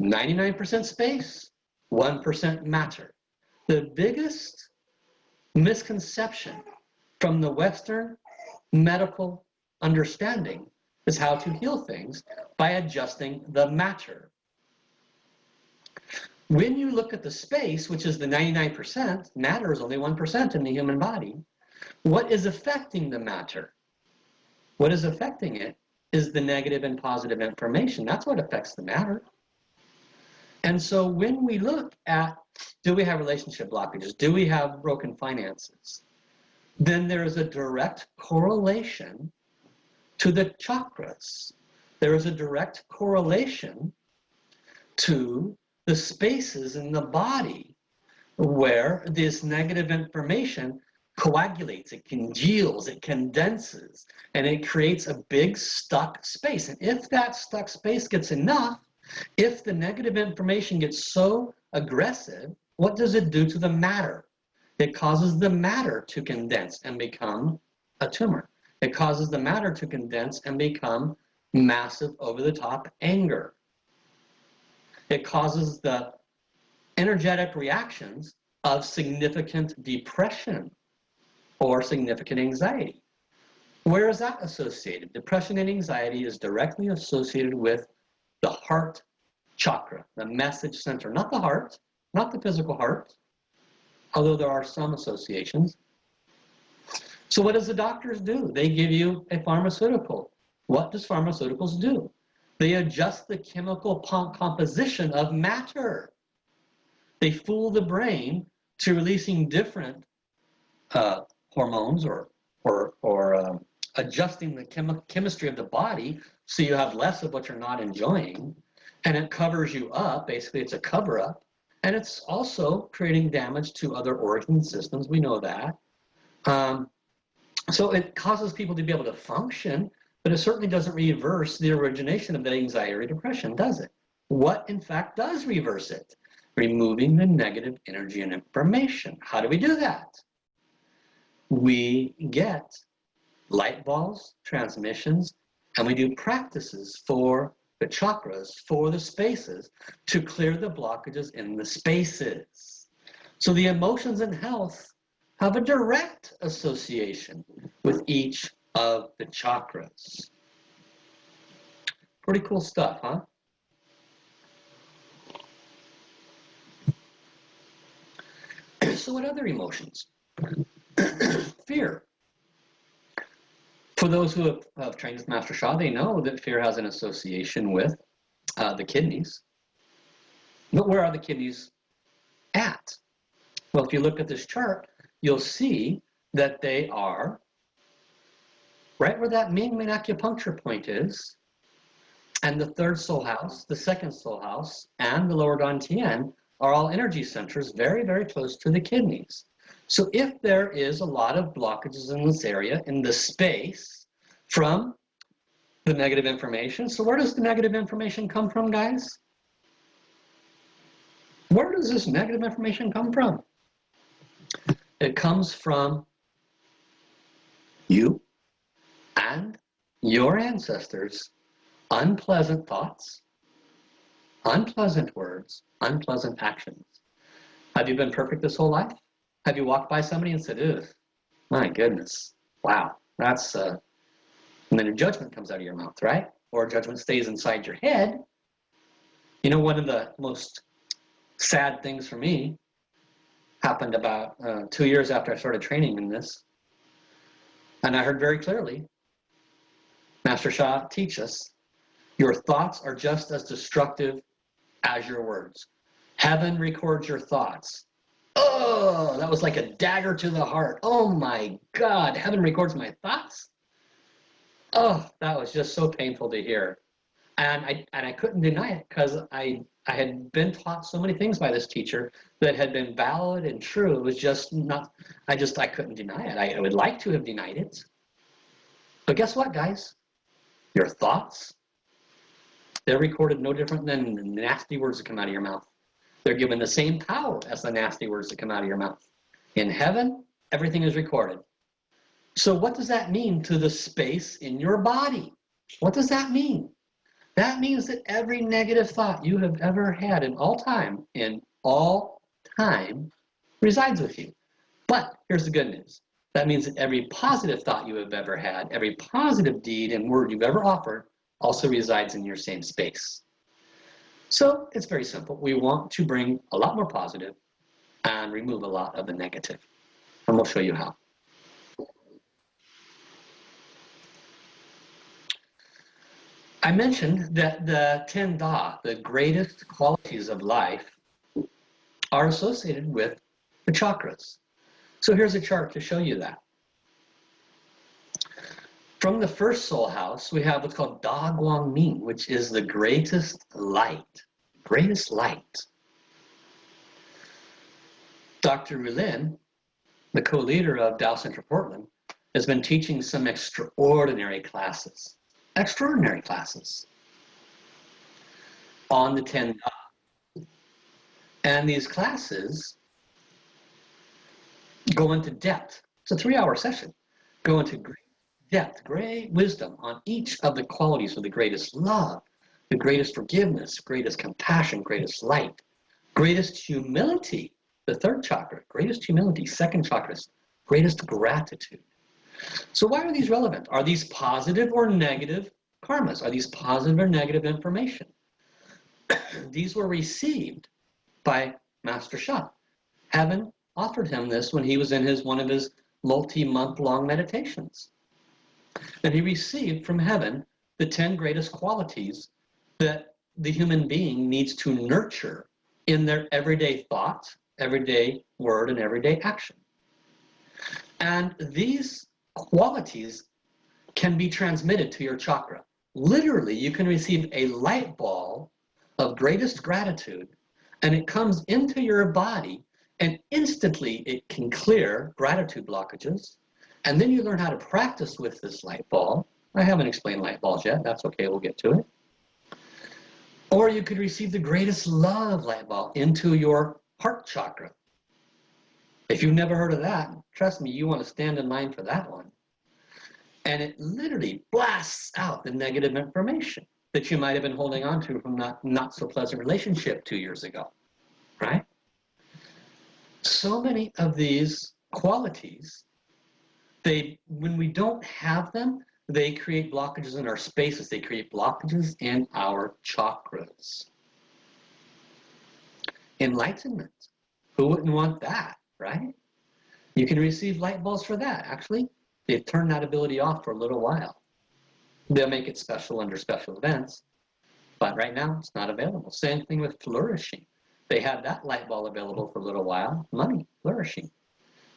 99% space, 1% matter. The biggest misconception from the Western medical understanding is how to heal things by adjusting the matter. When you look at the space, which is the 99%, matter is only 1% in the human body. What is affecting the matter? What is affecting it is the negative and positive information. That's what affects the matter. And so when we look at, do we have relationship blockages? Do we have broken finances? Then there is a direct correlation to the chakras. There is a direct correlation to the spaces in the body where this negative information coagulates, it congeals, it condenses, and it creates a big stuck space. And if that stuck space gets enough, if the negative information gets so aggressive, what does it do to the matter? It causes the matter to condense and become a tumor. It causes the matter to condense and become massive over-the-top anger. It causes the energetic reactions of significant depression or significant anxiety. Where is that associated? Depression and anxiety is directly associated with the heart chakra, the message center, not the heart, not the physical heart, although there are some associations. So what does the doctors do? They give you a pharmaceutical. What does pharmaceuticals do? They adjust the chemical composition of matter. They fool the brain to releasing different hormones or adjusting the chemistry of the body so you have less of what you're not enjoying, and it covers you up. Basically, it's a cover-up, and it's also creating damage to other organ systems. We know that. So it causes people to be able to function, but it certainly doesn't reverse the origination of the anxiety or depression, does it? What, in fact, does reverse it? Removing the negative energy and information. How do we do that? We get light balls, transmissions, and we do practices for the chakras, for the spaces, to clear the blockages in the spaces. So the emotions and health have a direct association with each of the chakras. Pretty cool stuff, huh? So what other emotions? Fear. For those who have trained with Master Sha, they know that fear has an association with the kidneys. But where are the kidneys at? Well, if you look at this chart, you'll see that they are right where that main acupuncture point is, and the third soul house, the second soul house, and the lower dantian are all energy centers very, very close to the kidneys. So if there is a lot of blockages in this area, in the space, from the negative information, so where does the negative information come from, guys? Where does this negative information come from? It comes from you and your ancestors' unpleasant thoughts, unpleasant words, unpleasant actions. Have you been perfect this whole life? Have you walked by somebody and said, ugh, my goodness, wow, that's And then a judgment comes out of your mouth, right? Or a judgment stays inside your head. You know, one of the most sad things for me happened about 2 years after I started training in this. And I heard very clearly, Master Sha teach us, your thoughts are just as destructive as your words. Heaven records your thoughts. Oh, that was like a dagger to the heart. Oh my God, heaven records my thoughts? Oh, that was just so painful to hear. And I couldn't deny it because I had been taught so many things by this teacher that had been valid and true. It was just not, I couldn't deny it. I would like to have denied it. But guess what, guys? Your thoughts, they're recorded no different than the nasty words that come out of your mouth. They're given the same power as the nasty words that come out of your mouth. In heaven, everything is recorded. So what does that mean to the space in your body? What does that mean? That means that every negative thought you have ever had in all time, resides with you. But here's the good news. That means that every positive thought you have ever had, every positive deed and word you've ever offered also resides in your same space. So it's very simple. We want to bring a lot more positive and remove a lot of the negative. And we'll show you how. I mentioned that the 10 Da, the greatest qualities of life, are associated with the chakras. So here's a chart to show you that. From the first soul house, we have what's called Da Guang Ming, which is the greatest light. Greatest light. Dr. Rulin, the co-leader of Tao Central Portland, has been teaching some extraordinary classes. Extraordinary classes on the 10 Da. And these classes go into depth. It's a 3-hour session. Go into great depth, great wisdom on each of the qualities of the greatest love, the greatest forgiveness, greatest compassion, greatest light, greatest humility, the third chakra, greatest humility, second chakra, greatest gratitude. So why are these relevant? Are these positive or negative karmas? Are these positive or negative information? These were received by Master Sha. Heaven offered him this when he was in one of his multi-month-long meditations. And he received from heaven the 10 greatest qualities that the human being needs to nurture in their everyday thought, everyday word, and everyday action. And these qualities can be transmitted to your chakra. Literally, you can receive a light ball of greatest gratitude, and it comes into your body, and instantly it can clear gratitude blockages. And then you learn how to practice with this light ball. I haven't explained light balls yet. That's okay. We'll get to it. Or you could receive the greatest love light ball into your heart chakra. If you've never heard of that, trust me, you want to stand in line for that one. And it literally blasts out the negative information that you might have been holding on to from that not so pleasant relationship 2 years ago, right? So many of these qualities, when we don't have them, they create blockages in our spaces. They create blockages in our chakras. Enlightenment. Who wouldn't want that, right? You can receive light balls for that. Actually, they turn that ability off for a little while. They'll make it special under special events, but right now it's not available. Same thing with flourishing. They had that light ball available for a little while. Money, flourishing.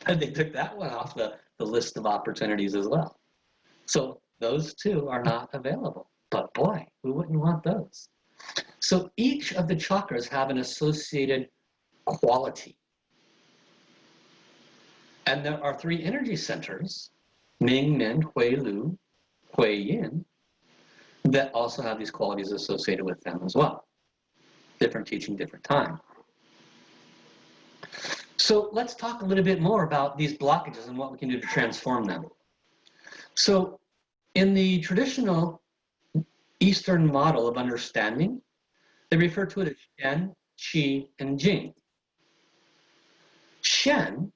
And they took that one off the list of opportunities as well. So those two are not available. But boy, who wouldn't want those? So each of the chakras have an associated quality. And there are 3 energy centers, Ming, Men, Hui, Lu, Hui, Yin, that also have these qualities associated with them as well. Different teaching, different time. So let's talk a little bit more about these blockages and what we can do to transform them. So in the traditional Eastern model of understanding, they refer to it as Shen, Qi, and Jing. Shen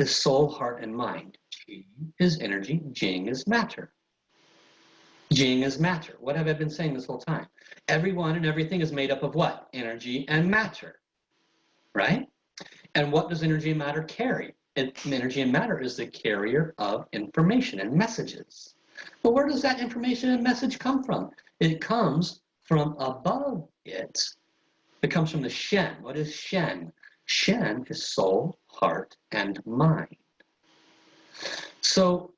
is soul, heart, and mind. Qi is energy. Jing is matter. Jing is matter. What have I been saying this whole time? Everyone and everything is made up of what? Energy and matter, right? And what does energy and matter carry? Energy and matter is the carrier of information and messages. Well, where does that information and message come from? It comes from above it. It comes from the Shen. What is Shen? Shen is soul, heart, and mind. So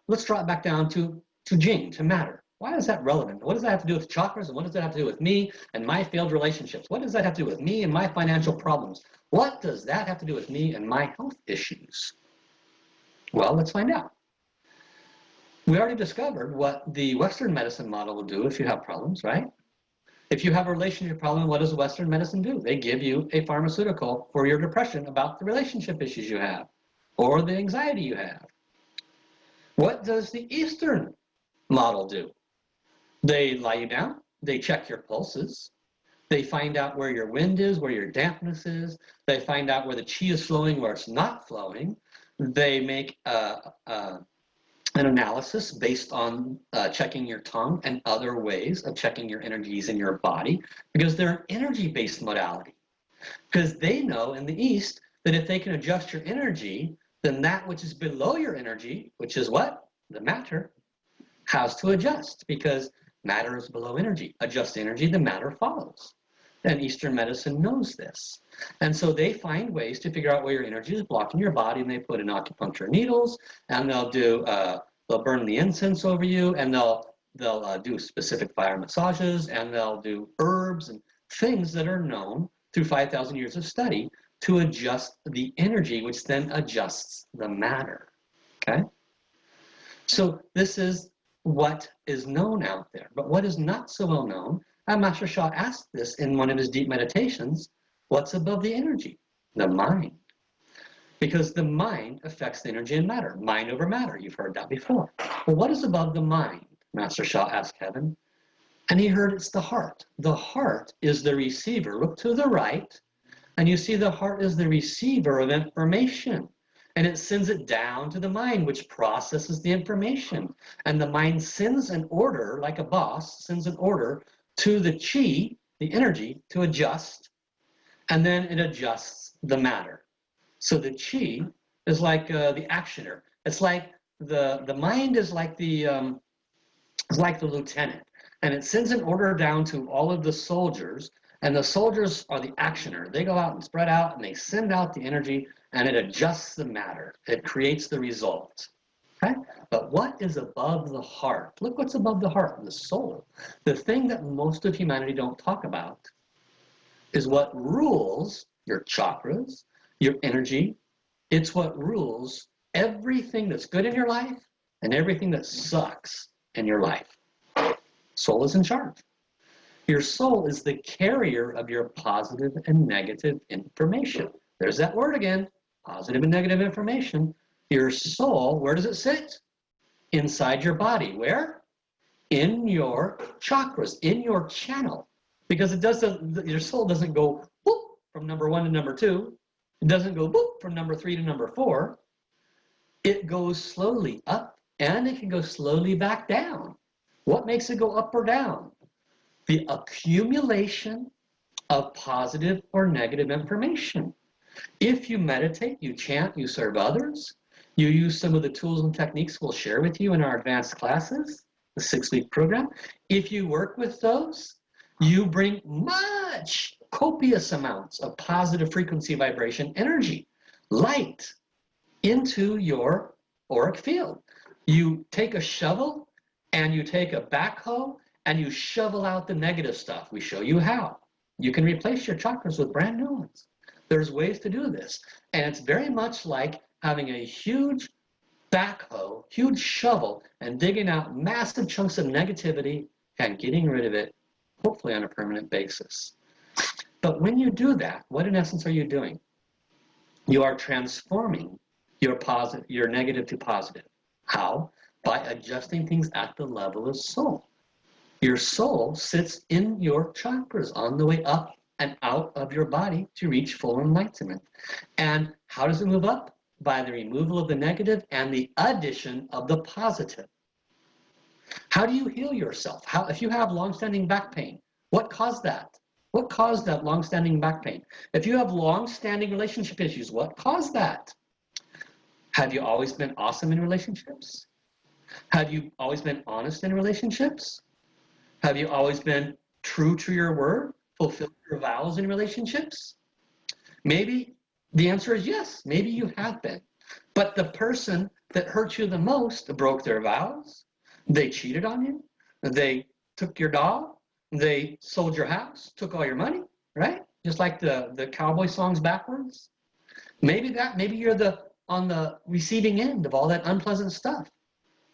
let's drop back down to Jing, to matter. Why is that relevant? What does that have to do with chakras? And what does that have to do with me and my failed relationships? What does that have to do with me and my financial problems? What does that have to do with me and my health issues? Well, let's find out. We already discovered what the Western medicine model will do if you have problems, right? If you have a relationship problem, what does Western medicine do? They give you a pharmaceutical for your depression about the relationship issues you have or the anxiety you have. What does the Eastern model do? They lie you down, they check your pulses, they find out where your wind is, where your dampness is, they find out where the chi is flowing, where it's not flowing. They make an analysis based on checking your tongue and other ways of checking your energies in your body, because they're an energy-based modality. Because they know in the East that if they can adjust your energy, then that which is below your energy, which is what? The matter, has to adjust, because matter is below energy. Adjust energy, the matter follows. And Eastern medicine knows this. And so they find ways to figure out where your energy is blocking your body, and they put in acupuncture needles, and they'll burn the incense over you, and they'll do specific fire massages, and they'll do herbs and things that are known through 5,000 years of study to adjust the energy, which then adjusts the matter. Okay? So this is what is known out there. But what is not so well known, and Master Shah asked this in one of his deep meditations, what's above the energy? The mind. Because the mind affects the energy and matter. Mind over matter, you've heard that before. Well, what is above the mind? Master Shah asked Heaven. And he heard it's the heart. The heart is the receiver. Look to the right, and you see the heart is the receiver of information. And it sends it down to the mind, which processes the information. And the mind sends an order, like a boss, sends an order to the chi, the energy, to adjust. And then it adjusts the matter. So the chi is like the actioner. It's like the mind is like the lieutenant. And it sends an order down to all of the soldiers. And the soldiers are the actioner. They go out and spread out, and they send out the energy, and it adjusts the matter. It creates the result. Okay? But what is above the heart? Look what's above the heart, the soul. The thing that most of humanity don't talk about is what rules your chakras, your energy. It's what rules everything that's good in your life and everything that sucks in your life. Soul is in charge. Your soul is the carrier of your positive and negative information. There's that word again, positive and negative information. Your soul, where does it sit? Inside your body. Where? In your chakras, in your channel. Because your soul doesn't go boop from number 1 to number 2. It doesn't go boop from number 3 to number 4. It goes slowly up, and it can go slowly back down. What makes it go up or down? The accumulation of positive or negative information. If you meditate, you chant, you serve others, you use some of the tools and techniques we'll share with you in our advanced classes, the 6-week program. If you work with those, you bring much, copious amounts of positive frequency vibration energy, light, into your auric field. You take a shovel and you take a backhoe and you shovel out the negative stuff. We show you how. You can replace your chakras with brand new ones. There's ways to do this. And it's very much like having a huge backhoe, huge shovel, and digging out massive chunks of negativity and getting rid of it, hopefully on a permanent basis. But when you do that, what in essence are you doing? You are transforming your negative to positive. How? By adjusting things at the level of soul. Your soul sits in your chakras on the way up and out of your body to reach full enlightenment. And how does it move up? By the removal of the negative and the addition of the positive. How do you heal yourself? If you have long-standing back pain, what caused that? What caused that long-standing back pain? If you have long-standing relationship issues, what caused that? Have you always been awesome in relationships? Have you always been honest in relationships? Have you always been true to your word, fulfilled your vows in relationships? Maybe the answer is yes. Maybe you have been. But the person that hurt you the most broke their vows. They cheated on you. They took your dog. They sold your house, took all your money, right? Just like the cowboy songs backwards. Maybe you're on the receiving end of all that unpleasant stuff.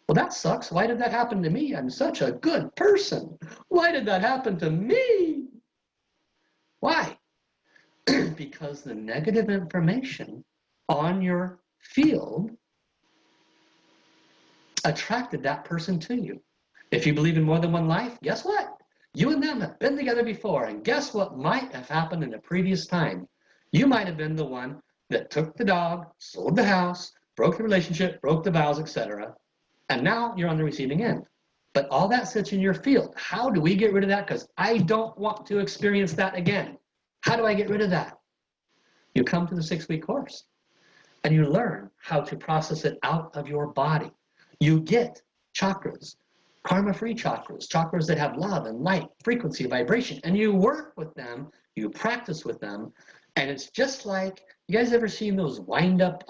Well, that sucks. Why did that happen to me? I'm such a good person. Why did that happen to me? Why? Because the negative information on your field attracted that person to you. If you believe in more than one life, guess what? You and them have been together before, and guess what might have happened in a previous time? You might have been the one that took the dog, sold the house, broke the relationship, broke the vows, etc. And now you're on the receiving end. But all that sits in your field. How do we get rid of that? Because I don't want to experience that again. How do I get rid of that? You come to the 6-week course and you learn how to process it out of your body. You get chakras, karma-free chakras, chakras that have love and light, frequency, vibration, and you work with them, you practice with them, and it's just like, you guys ever seen those wind-up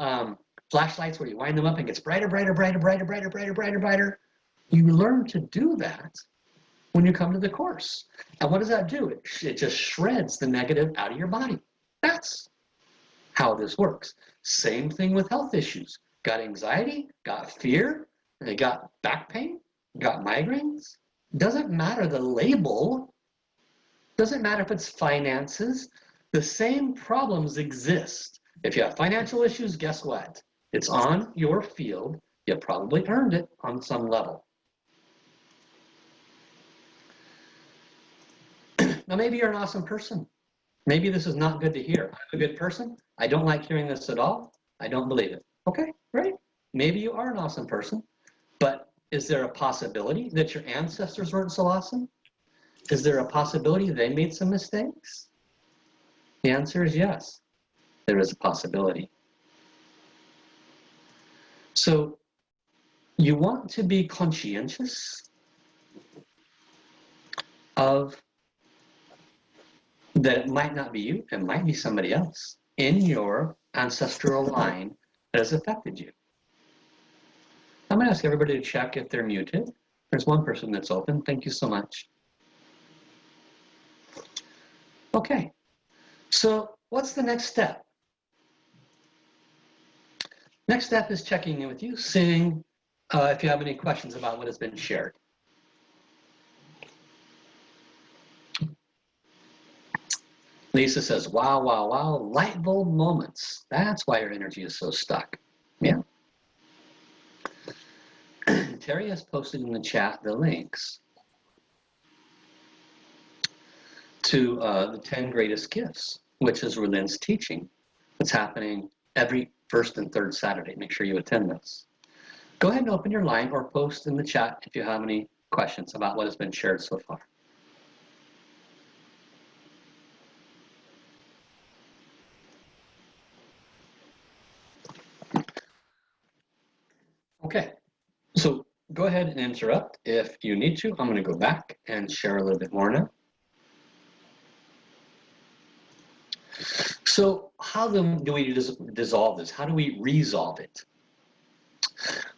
flashlights where you wind them up and it gets brighter, brighter, brighter, brighter, brighter, brighter, brighter, brighter? You learn to do that when you come to the course. And what does that do? It just shreds the negative out of your body. That's how this works. Same thing with health issues. Got anxiety, got fear, they got back pain, got migraines. Doesn't matter the label. Doesn't matter if it's finances. The same problems exist. If you have financial issues, guess what? It's on your field. You probably earned it on some level. Now, maybe you're an awesome person. Maybe this is not good to hear. I'm a good person. I don't like hearing this at all. I don't believe it. Okay, great. Maybe you are an awesome person. But is there a possibility that your ancestors weren't so awesome? Is there a possibility they made some mistakes? The answer is yes. There is a possibility. So you want to be conscientious of that it might not be you, it might be somebody else in your ancestral line that has affected you. I'm going to ask everybody to check if they're muted. There's one person that's open. Thank you so much. Okay, so what's the next step? Next step is checking in with you, seeing if you have any questions about what has been shared. Lisa says, wow, wow, wow, light bulb moments. That's why your energy is so stuck. Yeah. Terry has posted in the chat the links to the 10 greatest gifts, which is Berlin's teaching. It's happening every first and third Saturday. Make sure you attend this. Go ahead and open your line or post in the chat if you have any questions about what has been shared so far. Okay, so go ahead and interrupt if you need to. I'm going to go back and share a little bit more now. So how do we dissolve this? How do we resolve it?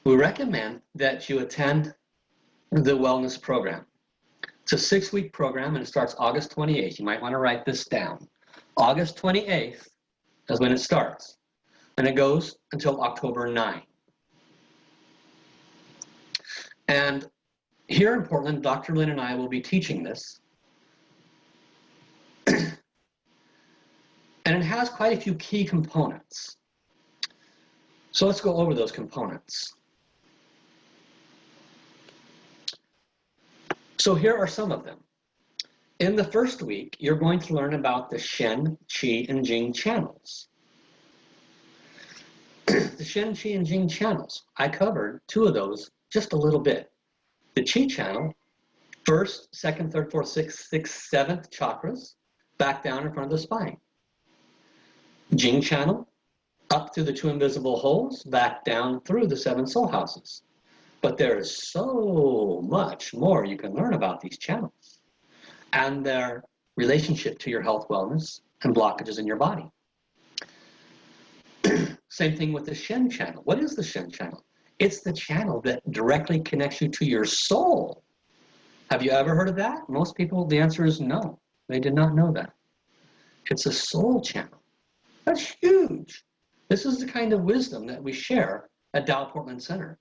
We recommend that you attend the wellness program. It's a 6-week program and it starts August 28th. You might want to write this down. August 28th is when it starts. And it goes until October 9th. And here in Portland, Dr. Lynn and I will be teaching this. And it has quite a few key components. So let's go over those components. So here are some of them. In the first week, you're going to learn about the Shen, Qi, and Jing channels. The Shen, Qi, and Jing channels. I covered 2 of those just a little bit. The Chi channel, first, second, third, fourth, sixth, seventh chakras, back down in front of the spine. Jing channel, up through the 2 invisible holes, back down through the 7 soul houses. But there is so much more you can learn about these channels and their relationship to your health, wellness, and blockages in your body. Same thing with the Shen channel. What is the Shen channel? It's the channel that directly connects you to your soul. Have you ever heard of that? Most people, the answer is no. They did not know that. It's a soul channel. That's huge. This is the kind of wisdom that we share at Dow Portland Center.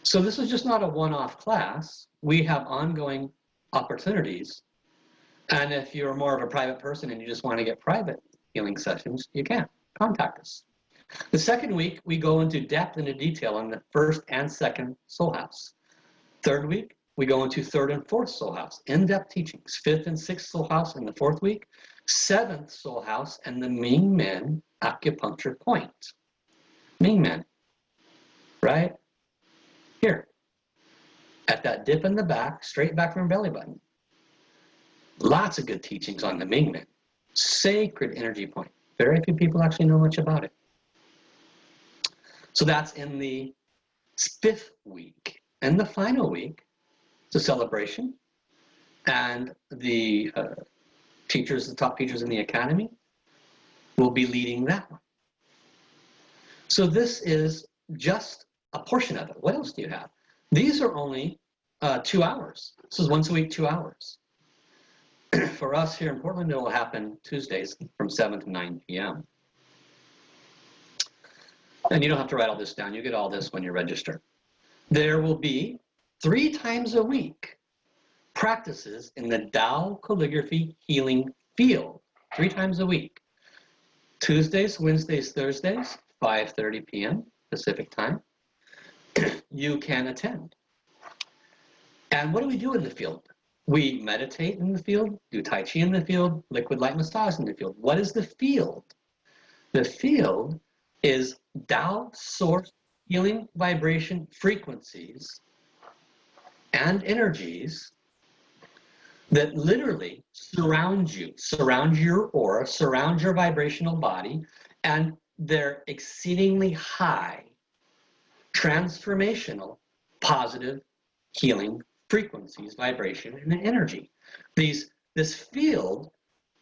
So this is just not a one-off class. We have ongoing opportunities. And if you're more of a private person and you just want to get private healing sessions, you can contact us. The second week, we go into depth and into detail on the 1st and 2nd soul house. Third week, we go into 3rd and 4th soul house, in-depth teachings. 5th and 6th soul house in the 4th week. 7th soul house and the Ming Men acupuncture point. Ming Men, right? Here, at that dip in the back, straight back from belly button. Lots of good teachings on the Ming Men. Sacred energy point. Very few people actually know much about it. So that's in the 5th week. And the final week, it's a celebration. And the teachers, the top teachers in the academy, will be leading that one. So this is just a portion of it. What else do you have? These are only 2 hours. This is once a week, 2 hours. For us here in Portland, it will happen Tuesdays from 7 to 9 p.m. And you don't have to write all this down. You get all this when you register. There will be 3 times a week practices in the Tao calligraphy healing field. 3 times a week. Tuesdays, Wednesdays, Thursdays, 5:30 p.m. Pacific time. You can attend. And what do we do in the field? We meditate in the field, do Tai Chi in the field, liquid light massage in the field. What is the field? The field is Tao source healing vibration frequencies and energies that literally surround you, surround your aura, surround your vibrational body, and they're exceedingly high, transformational, positive, healing frequencies, vibration, and energy. This field,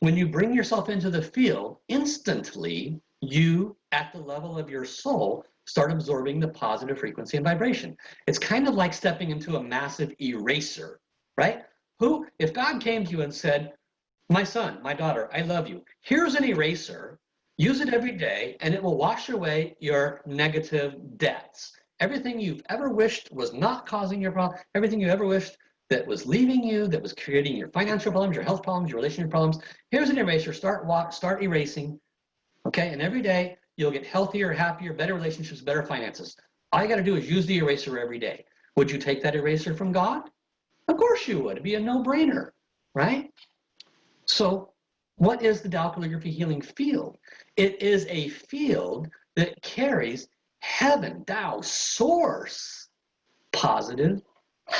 when you bring yourself into the field, instantly you, at the level of your soul, start absorbing the positive frequency and vibration. It's kind of like stepping into a massive eraser, right? If God came to you and said, my son, my daughter, I love you. Here's an eraser. Use it every day, and it will wash away your negative debts. Everything you've ever wished was not causing your problem, everything you ever wished that was leaving you, that was creating your financial problems, your health problems, your relationship problems. Here's an eraser. Start erasing, okay? And every day, you'll get healthier, happier, better relationships, better finances. All you got to do is use the eraser every day. Would you take that eraser from God? Of course you would. It'd be a no-brainer, right? So what is the Tao calligraphy healing field? It is a field that carries heaven, Tao, source, positive,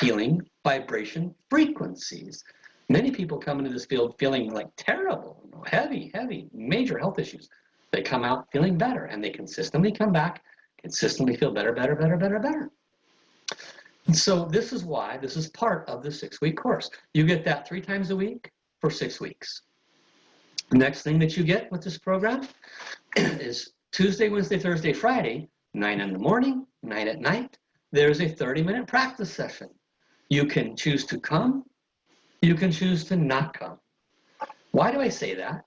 healing, vibration, frequencies. Many people come into this field feeling like terrible, heavy, major health issues. They come out feeling better, and they consistently come back, consistently feel better. And so this is why this is part of the 6-week course. You get that 3 times a week for 6 weeks. The next thing that you get with this program is Tuesday, Wednesday, Thursday, Friday, 9 in the morning, 9 at night. There's a 30-minute practice session. You can choose to come. You can choose to not come. Why do I say that?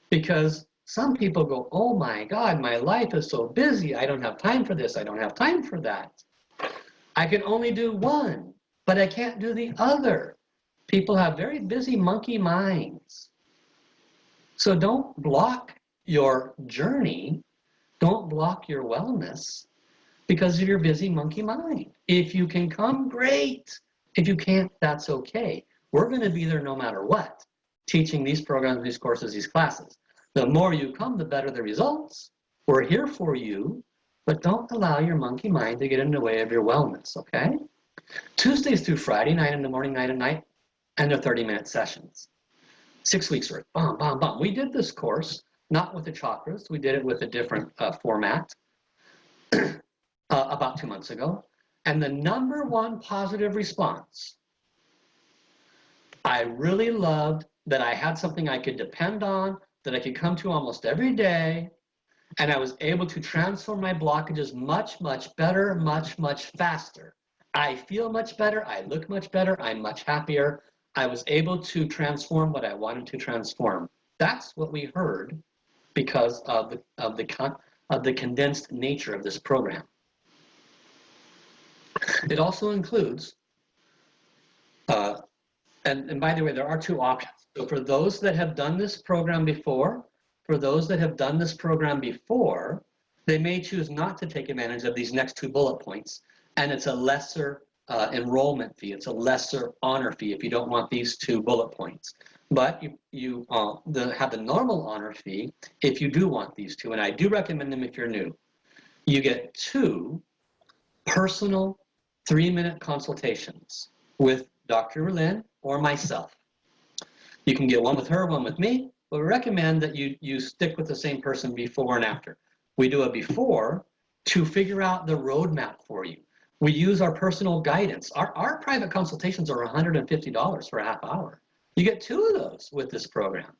Because some people go, oh my God, my life is so busy. I don't have time for this. I don't have time for that. I can only do one, but I can't do the other. People have very busy monkey minds. So don't block your journey. Don't block your wellness because of your busy monkey mind. If you can come, great. If you can't, that's okay. We're going to be there no matter what, teaching these programs, these courses, these classes. The more you come, the better the results. We're here for you. but don't allow your monkey mind to get in the way of your wellness, okay? Tuesdays through Friday, 9 in the morning, 9 at night, and they're 30-minute sessions. 6 weeks worth, bam, bam, bam. We did this course, not with the chakras. We did it with a different format about 2 months ago. And the number one positive response, I really loved that I had something I could depend on, that I could come to almost every day, and I was able to transform my blockages much, much better, much, much faster. I feel much better, I look much better, I'm much happier. I was able to transform what I wanted to transform. That's what we heard because of the condensed nature of this program. It also includes, and by the way, there are two options. So for those that have done this program before, they may choose not to take advantage of these next 2 bullet points, and it's a lesser enrollment fee. It's a lesser honor fee if you don't want these 2 bullet points. But you have the normal honor fee if you do want these 2, and I do recommend them if you're new. You get 2 personal 3-minute consultations with Dr. Lynn or myself. You can get one with her, one with me, but we recommend that you stick with the same person before and after. We do a before to figure out the roadmap for you. We use our personal guidance. Our private consultations are $150 for a half hour. You get 2 of those with this program.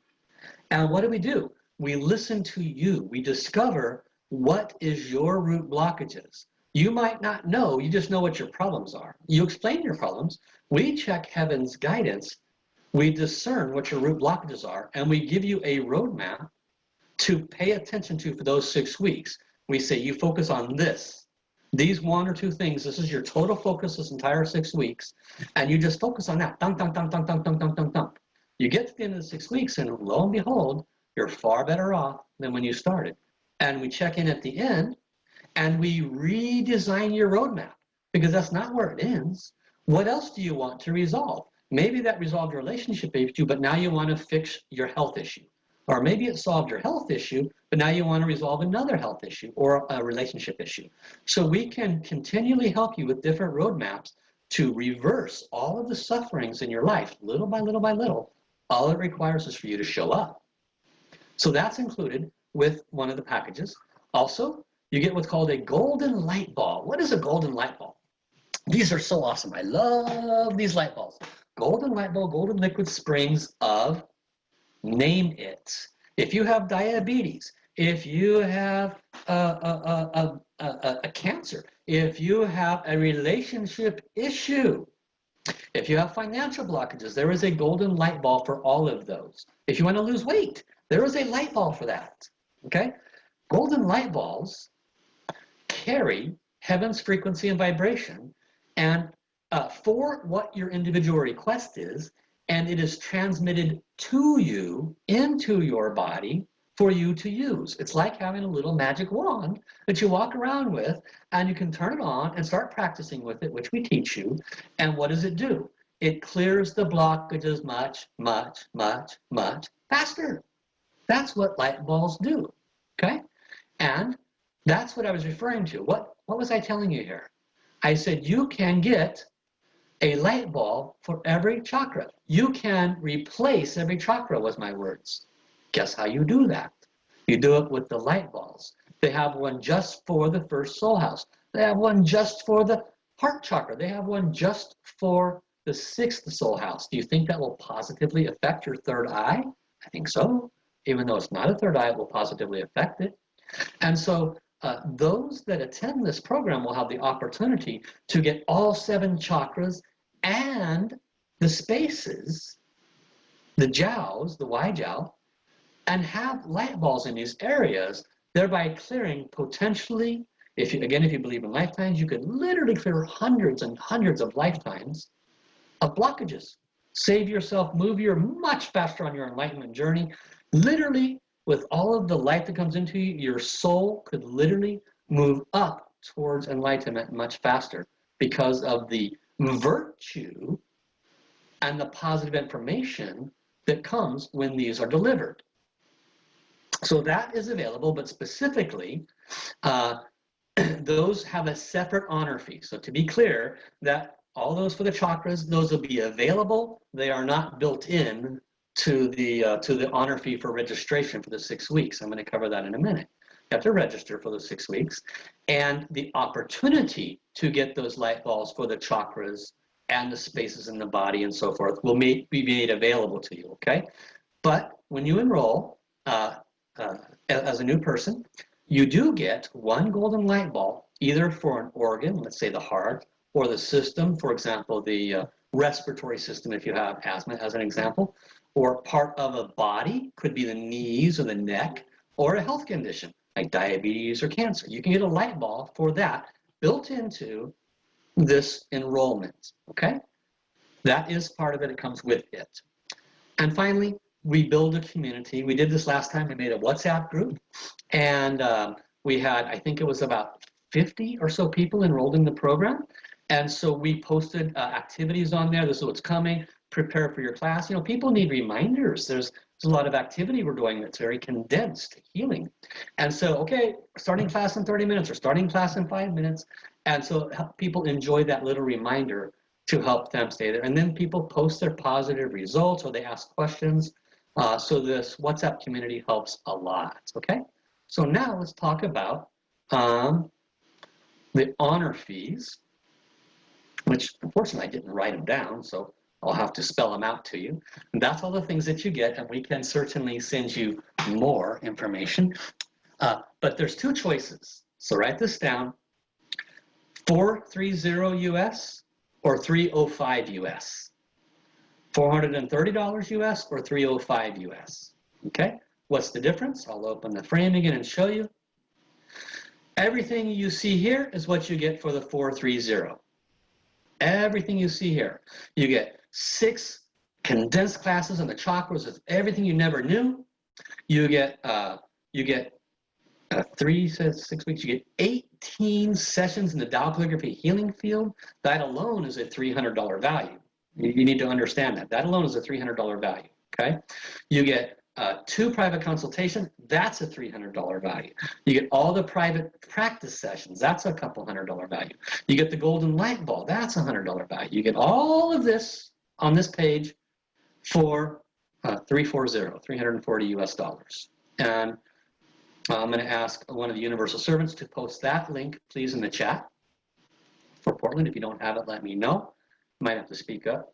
And what do? We listen to you. We discover what is your root blockages. You might not know, you just know what your problems are. You explain your problems. We check heaven's guidance. We discern what your root blockages are, and we give you a roadmap to pay attention to for those 6 weeks. We say you focus on this. These 1 or 2 things, this is your total focus this entire 6 weeks, and you just focus on that. Dunk, dunk, dunk, dunk, dunk, dunk, dunk, dunk, dunk. You get to the end of the 6 weeks, and lo and behold, you're far better off than when you started. And we check in at the end, and we redesign your roadmap, because that's not where it ends. What else do you want to resolve? Maybe that resolved your relationship issue, but now you want to fix your health issue. Or maybe it solved your health issue, but now you want to resolve another health issue or a relationship issue. So we can continually help you with different roadmaps to reverse all of the sufferings in your life, little by little by little. All it requires is for you to show up. So that's included with one of the packages. Also, you get what's called a golden light ball. What is a golden light ball? These are so awesome. I love these light balls. Golden light ball, golden liquid springs of name it. If you have diabetes, if you have a cancer, if you have a relationship issue, if you have financial blockages, there is a golden light ball for all of those. If you want to lose weight, there is a light ball for that. Okay? Golden light balls carry heaven's frequency and vibration, and for what your individual request is, and it is transmitted to you into your body for you to use. It's like having a little magic wand that you walk around with, and you can turn it on and start practicing with it, which we teach you. And what does it do? It clears the blockages much, much, much, much faster. That's what light balls do, okay? And that's what I was referring to. What was I telling you here? I said you can get a light bulb for every chakra. You can replace every chakra, was my words. Guess how you do that? You do it with the light balls. They have one just for the first soul house. They have one just for the heart chakra. They have one just for the 6th soul house. Do you think that will positively affect your 3rd eye? I think so. Even though it's not a 3rd eye, it will positively affect it. And so those that attend this program will have the opportunity to get all 7 chakras and the spaces, the jiaos, the Y jiao, and have light balls in these areas, thereby clearing potentially, if you believe in lifetimes, you could literally clear hundreds and hundreds of lifetimes of blockages. Save yourself, move your much faster on your enlightenment journey. Literally, with all of the light that comes into you, your soul could literally move up towards enlightenment much faster because of the virtue and the positive information that comes when these are delivered. So that is available, but specifically, those have a separate honor fee. So to be clear, that all those for the chakras, those will be available. They are not built in to the honor fee for registration for the 6 weeks. I'm going to cover that in a minute. You have to register for those 6 weeks, and the opportunity to get those light balls for the chakras and the spaces in the body and so forth will be made available to you. Okay, but when you enroll as a new person, you do get one golden light ball, either for an organ, let's say the heart, or the system, for example, the respiratory system if you have asthma as an example, or part of a body, could be the knees or the neck, or a health condition like diabetes or cancer. You can get a light ball for that built into this enrollment, okay? That is part of it, it comes with it. And finally, we build a community. We did this last time, we made a WhatsApp group, and we had, I think it was about 50 or so people enrolled in the program. And so we posted activities on there. This is what's coming. Prepare for your class. You know, people need reminders. There's a lot of activity we're doing that's very condensed, healing. And so, okay, starting class in 30 minutes or starting class in 5 minutes. And so people enjoy that little reminder to help them stay there. And then people post their positive results or they ask questions. So this WhatsApp community helps a lot, okay? So now let's talk about the honor fees, which unfortunately I didn't write them down, so I'll have to spell them out to you. And that's all the things that you get, and we can certainly send you more information. But there's two choices, so write this down: $430 US or $305 US. $430 US or $305 US. Okay, what's the difference? I'll open the frame again and show you. Everything you see here is what you get for the 430. Everything you see here. You get 6 condensed classes on the chakras of everything you never knew. You get 3 to 6 weeks. You get 18 sessions in the Tao calligraphy healing field. That alone is a $300 value. You need to understand that. That alone is a $300 value. Okay. You get 2 private consultations. That's a $300 value. You get all the private practice sessions. That's a couple $100 value. You get the golden light ball. That's a $100 value. You get all of this on this page for $340 US dollars. And I'm going to ask one of the universal servants to post that link, please, in the chat for Portland. If you don't have it, let me know. You might have to speak up.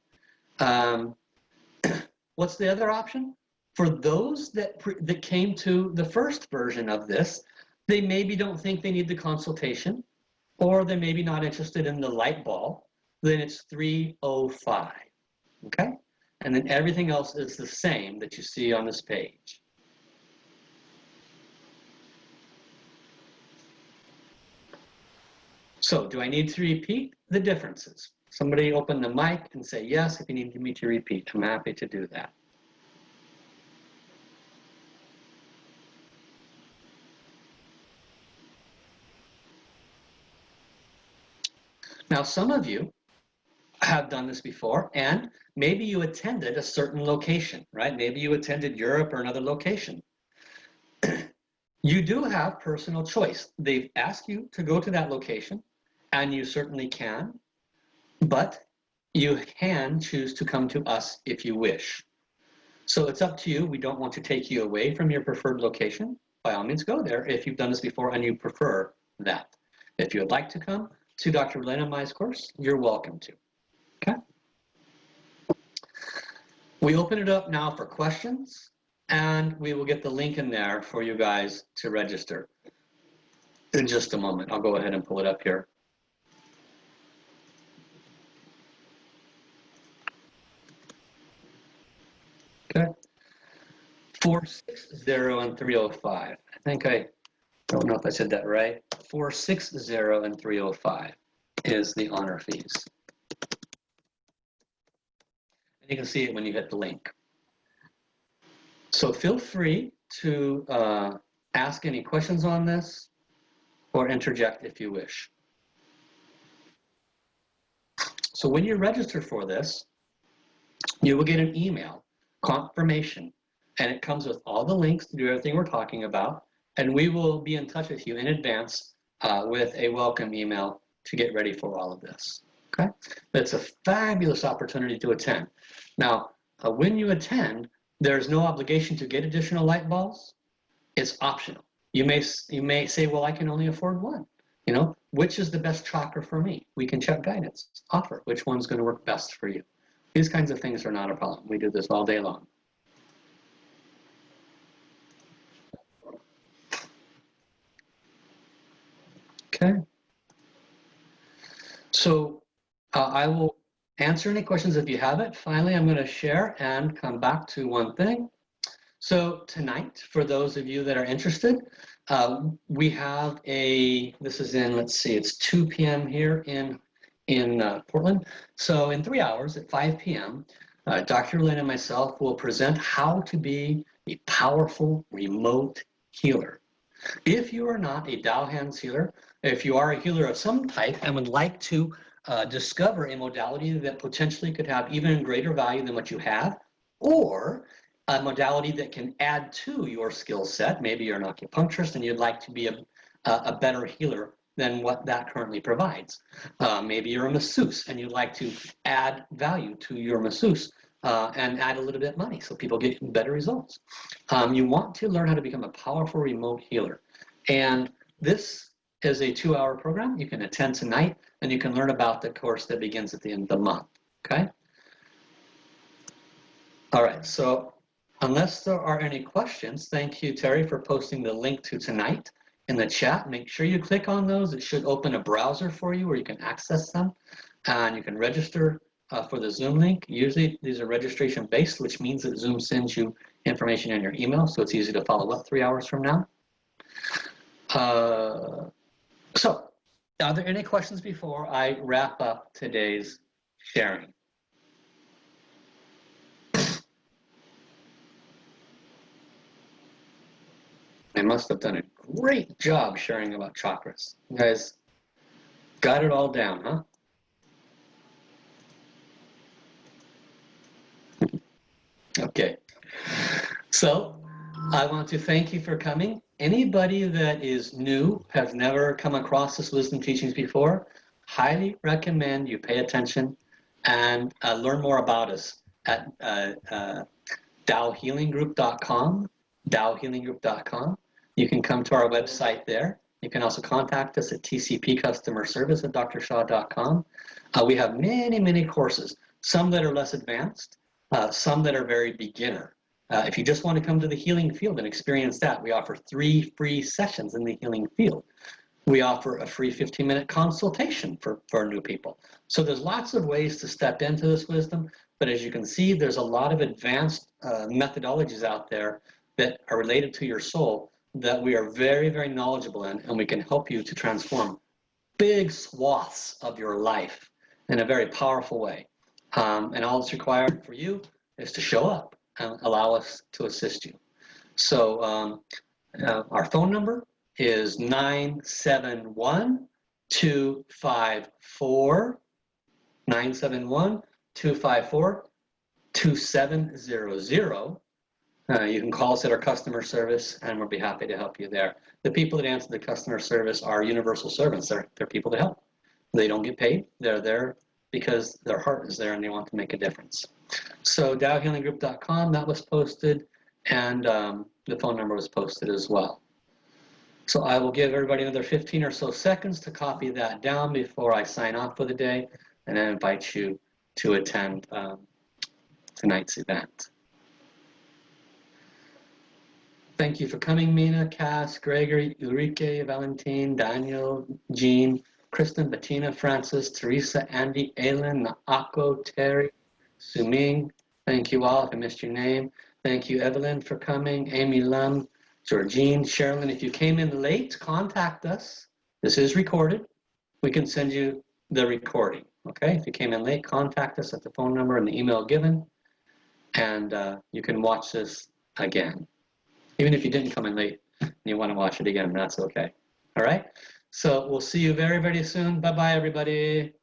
What's the other option? For those that came to the first version of this, they maybe don't think they need the consultation, or they may be not interested in the light ball, then it's $305, okay? And then everything else is the same that you see on this page. So do I need to repeat the differences? Somebody open the mic and say yes if you need me to repeat. I'm happy to do that. Now, some of you have done this before, and maybe you attended a certain location, right? Maybe you attended Europe or another location. You do have personal choice. They've asked you to go to that location, and you certainly can, but you can choose to come to us if you wish. So it's up to you. We don't want to take you away from your preferred location. By all means, go there if you've done this before and you prefer that. If you would like to come to Dr. Lena Mai's course, you're welcome to. Okay? We open it up now for questions, and we will get the link in there for you guys to register in just a moment. I'll go ahead and pull it up here. Okay. 460 and 305. I think I don't know if I said that right. 460 and 305 is the honor fees. And you can see it when you hit the link. So feel free to ask any questions on this or interject if you wish. So when you register for this, you will get an email confirmation, and it comes with all the links to do everything we're talking about, and we will be in touch with you in advance with a welcome email to get ready for all of this. Okay, it's a fabulous opportunity to attend. Now, when you attend, there's no obligation to get additional light balls. It's optional. You may say, well, I can only afford one. You know, which is the best chakra for me? We can check guidance, offer which one's going to work best for you. These kinds of things are not a problem. We do this all day long. Okay. So I will answer any questions if you have it. Finally, I'm going to share and come back to one thing. So tonight, for those of you that are interested, we have this is in, let's see, it's 2 p.m. here in Portland. So in 3 hours at 5 p.m., Dr. Lynn and myself will present how to be a powerful remote healer. If you are not a Dao Hands healer, if you are a healer of some type and would like to discover a modality that potentially could have even greater value than what you have, or a modality that can add to your skill set, maybe you're an acupuncturist and you'd like to be a better healer than what that currently provides. Maybe you're a masseuse and you'd like to add value to your masseuse and add a little bit of money so people get better results. You want to learn how to become a powerful remote healer. And this is a 2-hour program. You can attend tonight and you can learn about the course that begins at the end of the month, okay? All right, so unless there are any questions, thank you, Terry, for posting the link to tonight in the chat. Make sure you click on those. It should open a browser for you where you can access them and you can register for the Zoom link. Usually these are registration based, which means that Zoom sends you information in your email, so it's easy to follow up 3 hours from now. So, are there any questions before I wrap up today's sharing? I must have done a great job sharing about chakras. You guys got it all down, huh? Okay. So I want to thank you for coming. Anybody that is new, has never come across this wisdom teachings before, highly recommend you pay attention and learn more about us at DaoHealingGroup.com, DaoHealingGroup.com. You can come to our website there. You can also contact us at tcpcustomerservice@drshaw.com. We have many, many courses, some that are less advanced, some that are very beginner. If you just want to come to the healing field and experience that, we offer 3 free sessions in the healing field. We offer a free 15-minute consultation for new people. So there's lots of ways to step into this wisdom, but as you can see, there's a lot of advanced methodologies out there that are related to your soul that we are very, very knowledgeable in, and we can help you to transform big swaths of your life in a very powerful way. And all that's required for you is to show up and allow us to assist you. So our phone number is 971-254-2700. You can call us at our customer service and we'll be happy to help you there. The people that answer the customer service are universal servants. They're people to help. They don't get paid. They're there because their heart is there and they want to make a difference. So DaoHealingGroup.com, that was posted, and the phone number was posted as well. So I will give everybody another 15 or so seconds to copy that down before I sign off for the day, and then invite you to attend tonight's event. Thank you for coming, Mina, Cass, Gregory, Ulrike, Valentine, Daniel, Jean, Kristen, Bettina, Francis, Teresa, Andy, Aylin, Naako, Terry, Suming. Thank you all if I missed your name. Thank you, Evelyn, for coming. Amy Lum, Georgine, Sherilyn. If you came in late, contact us. This is recorded. We can send you the recording. Okay? If you came in late, contact us at the phone number and the email given, and you can watch this again. Even if you didn't come in late and you want to watch it again, that's okay. All right? So we'll see you very, very soon. Bye-bye, everybody.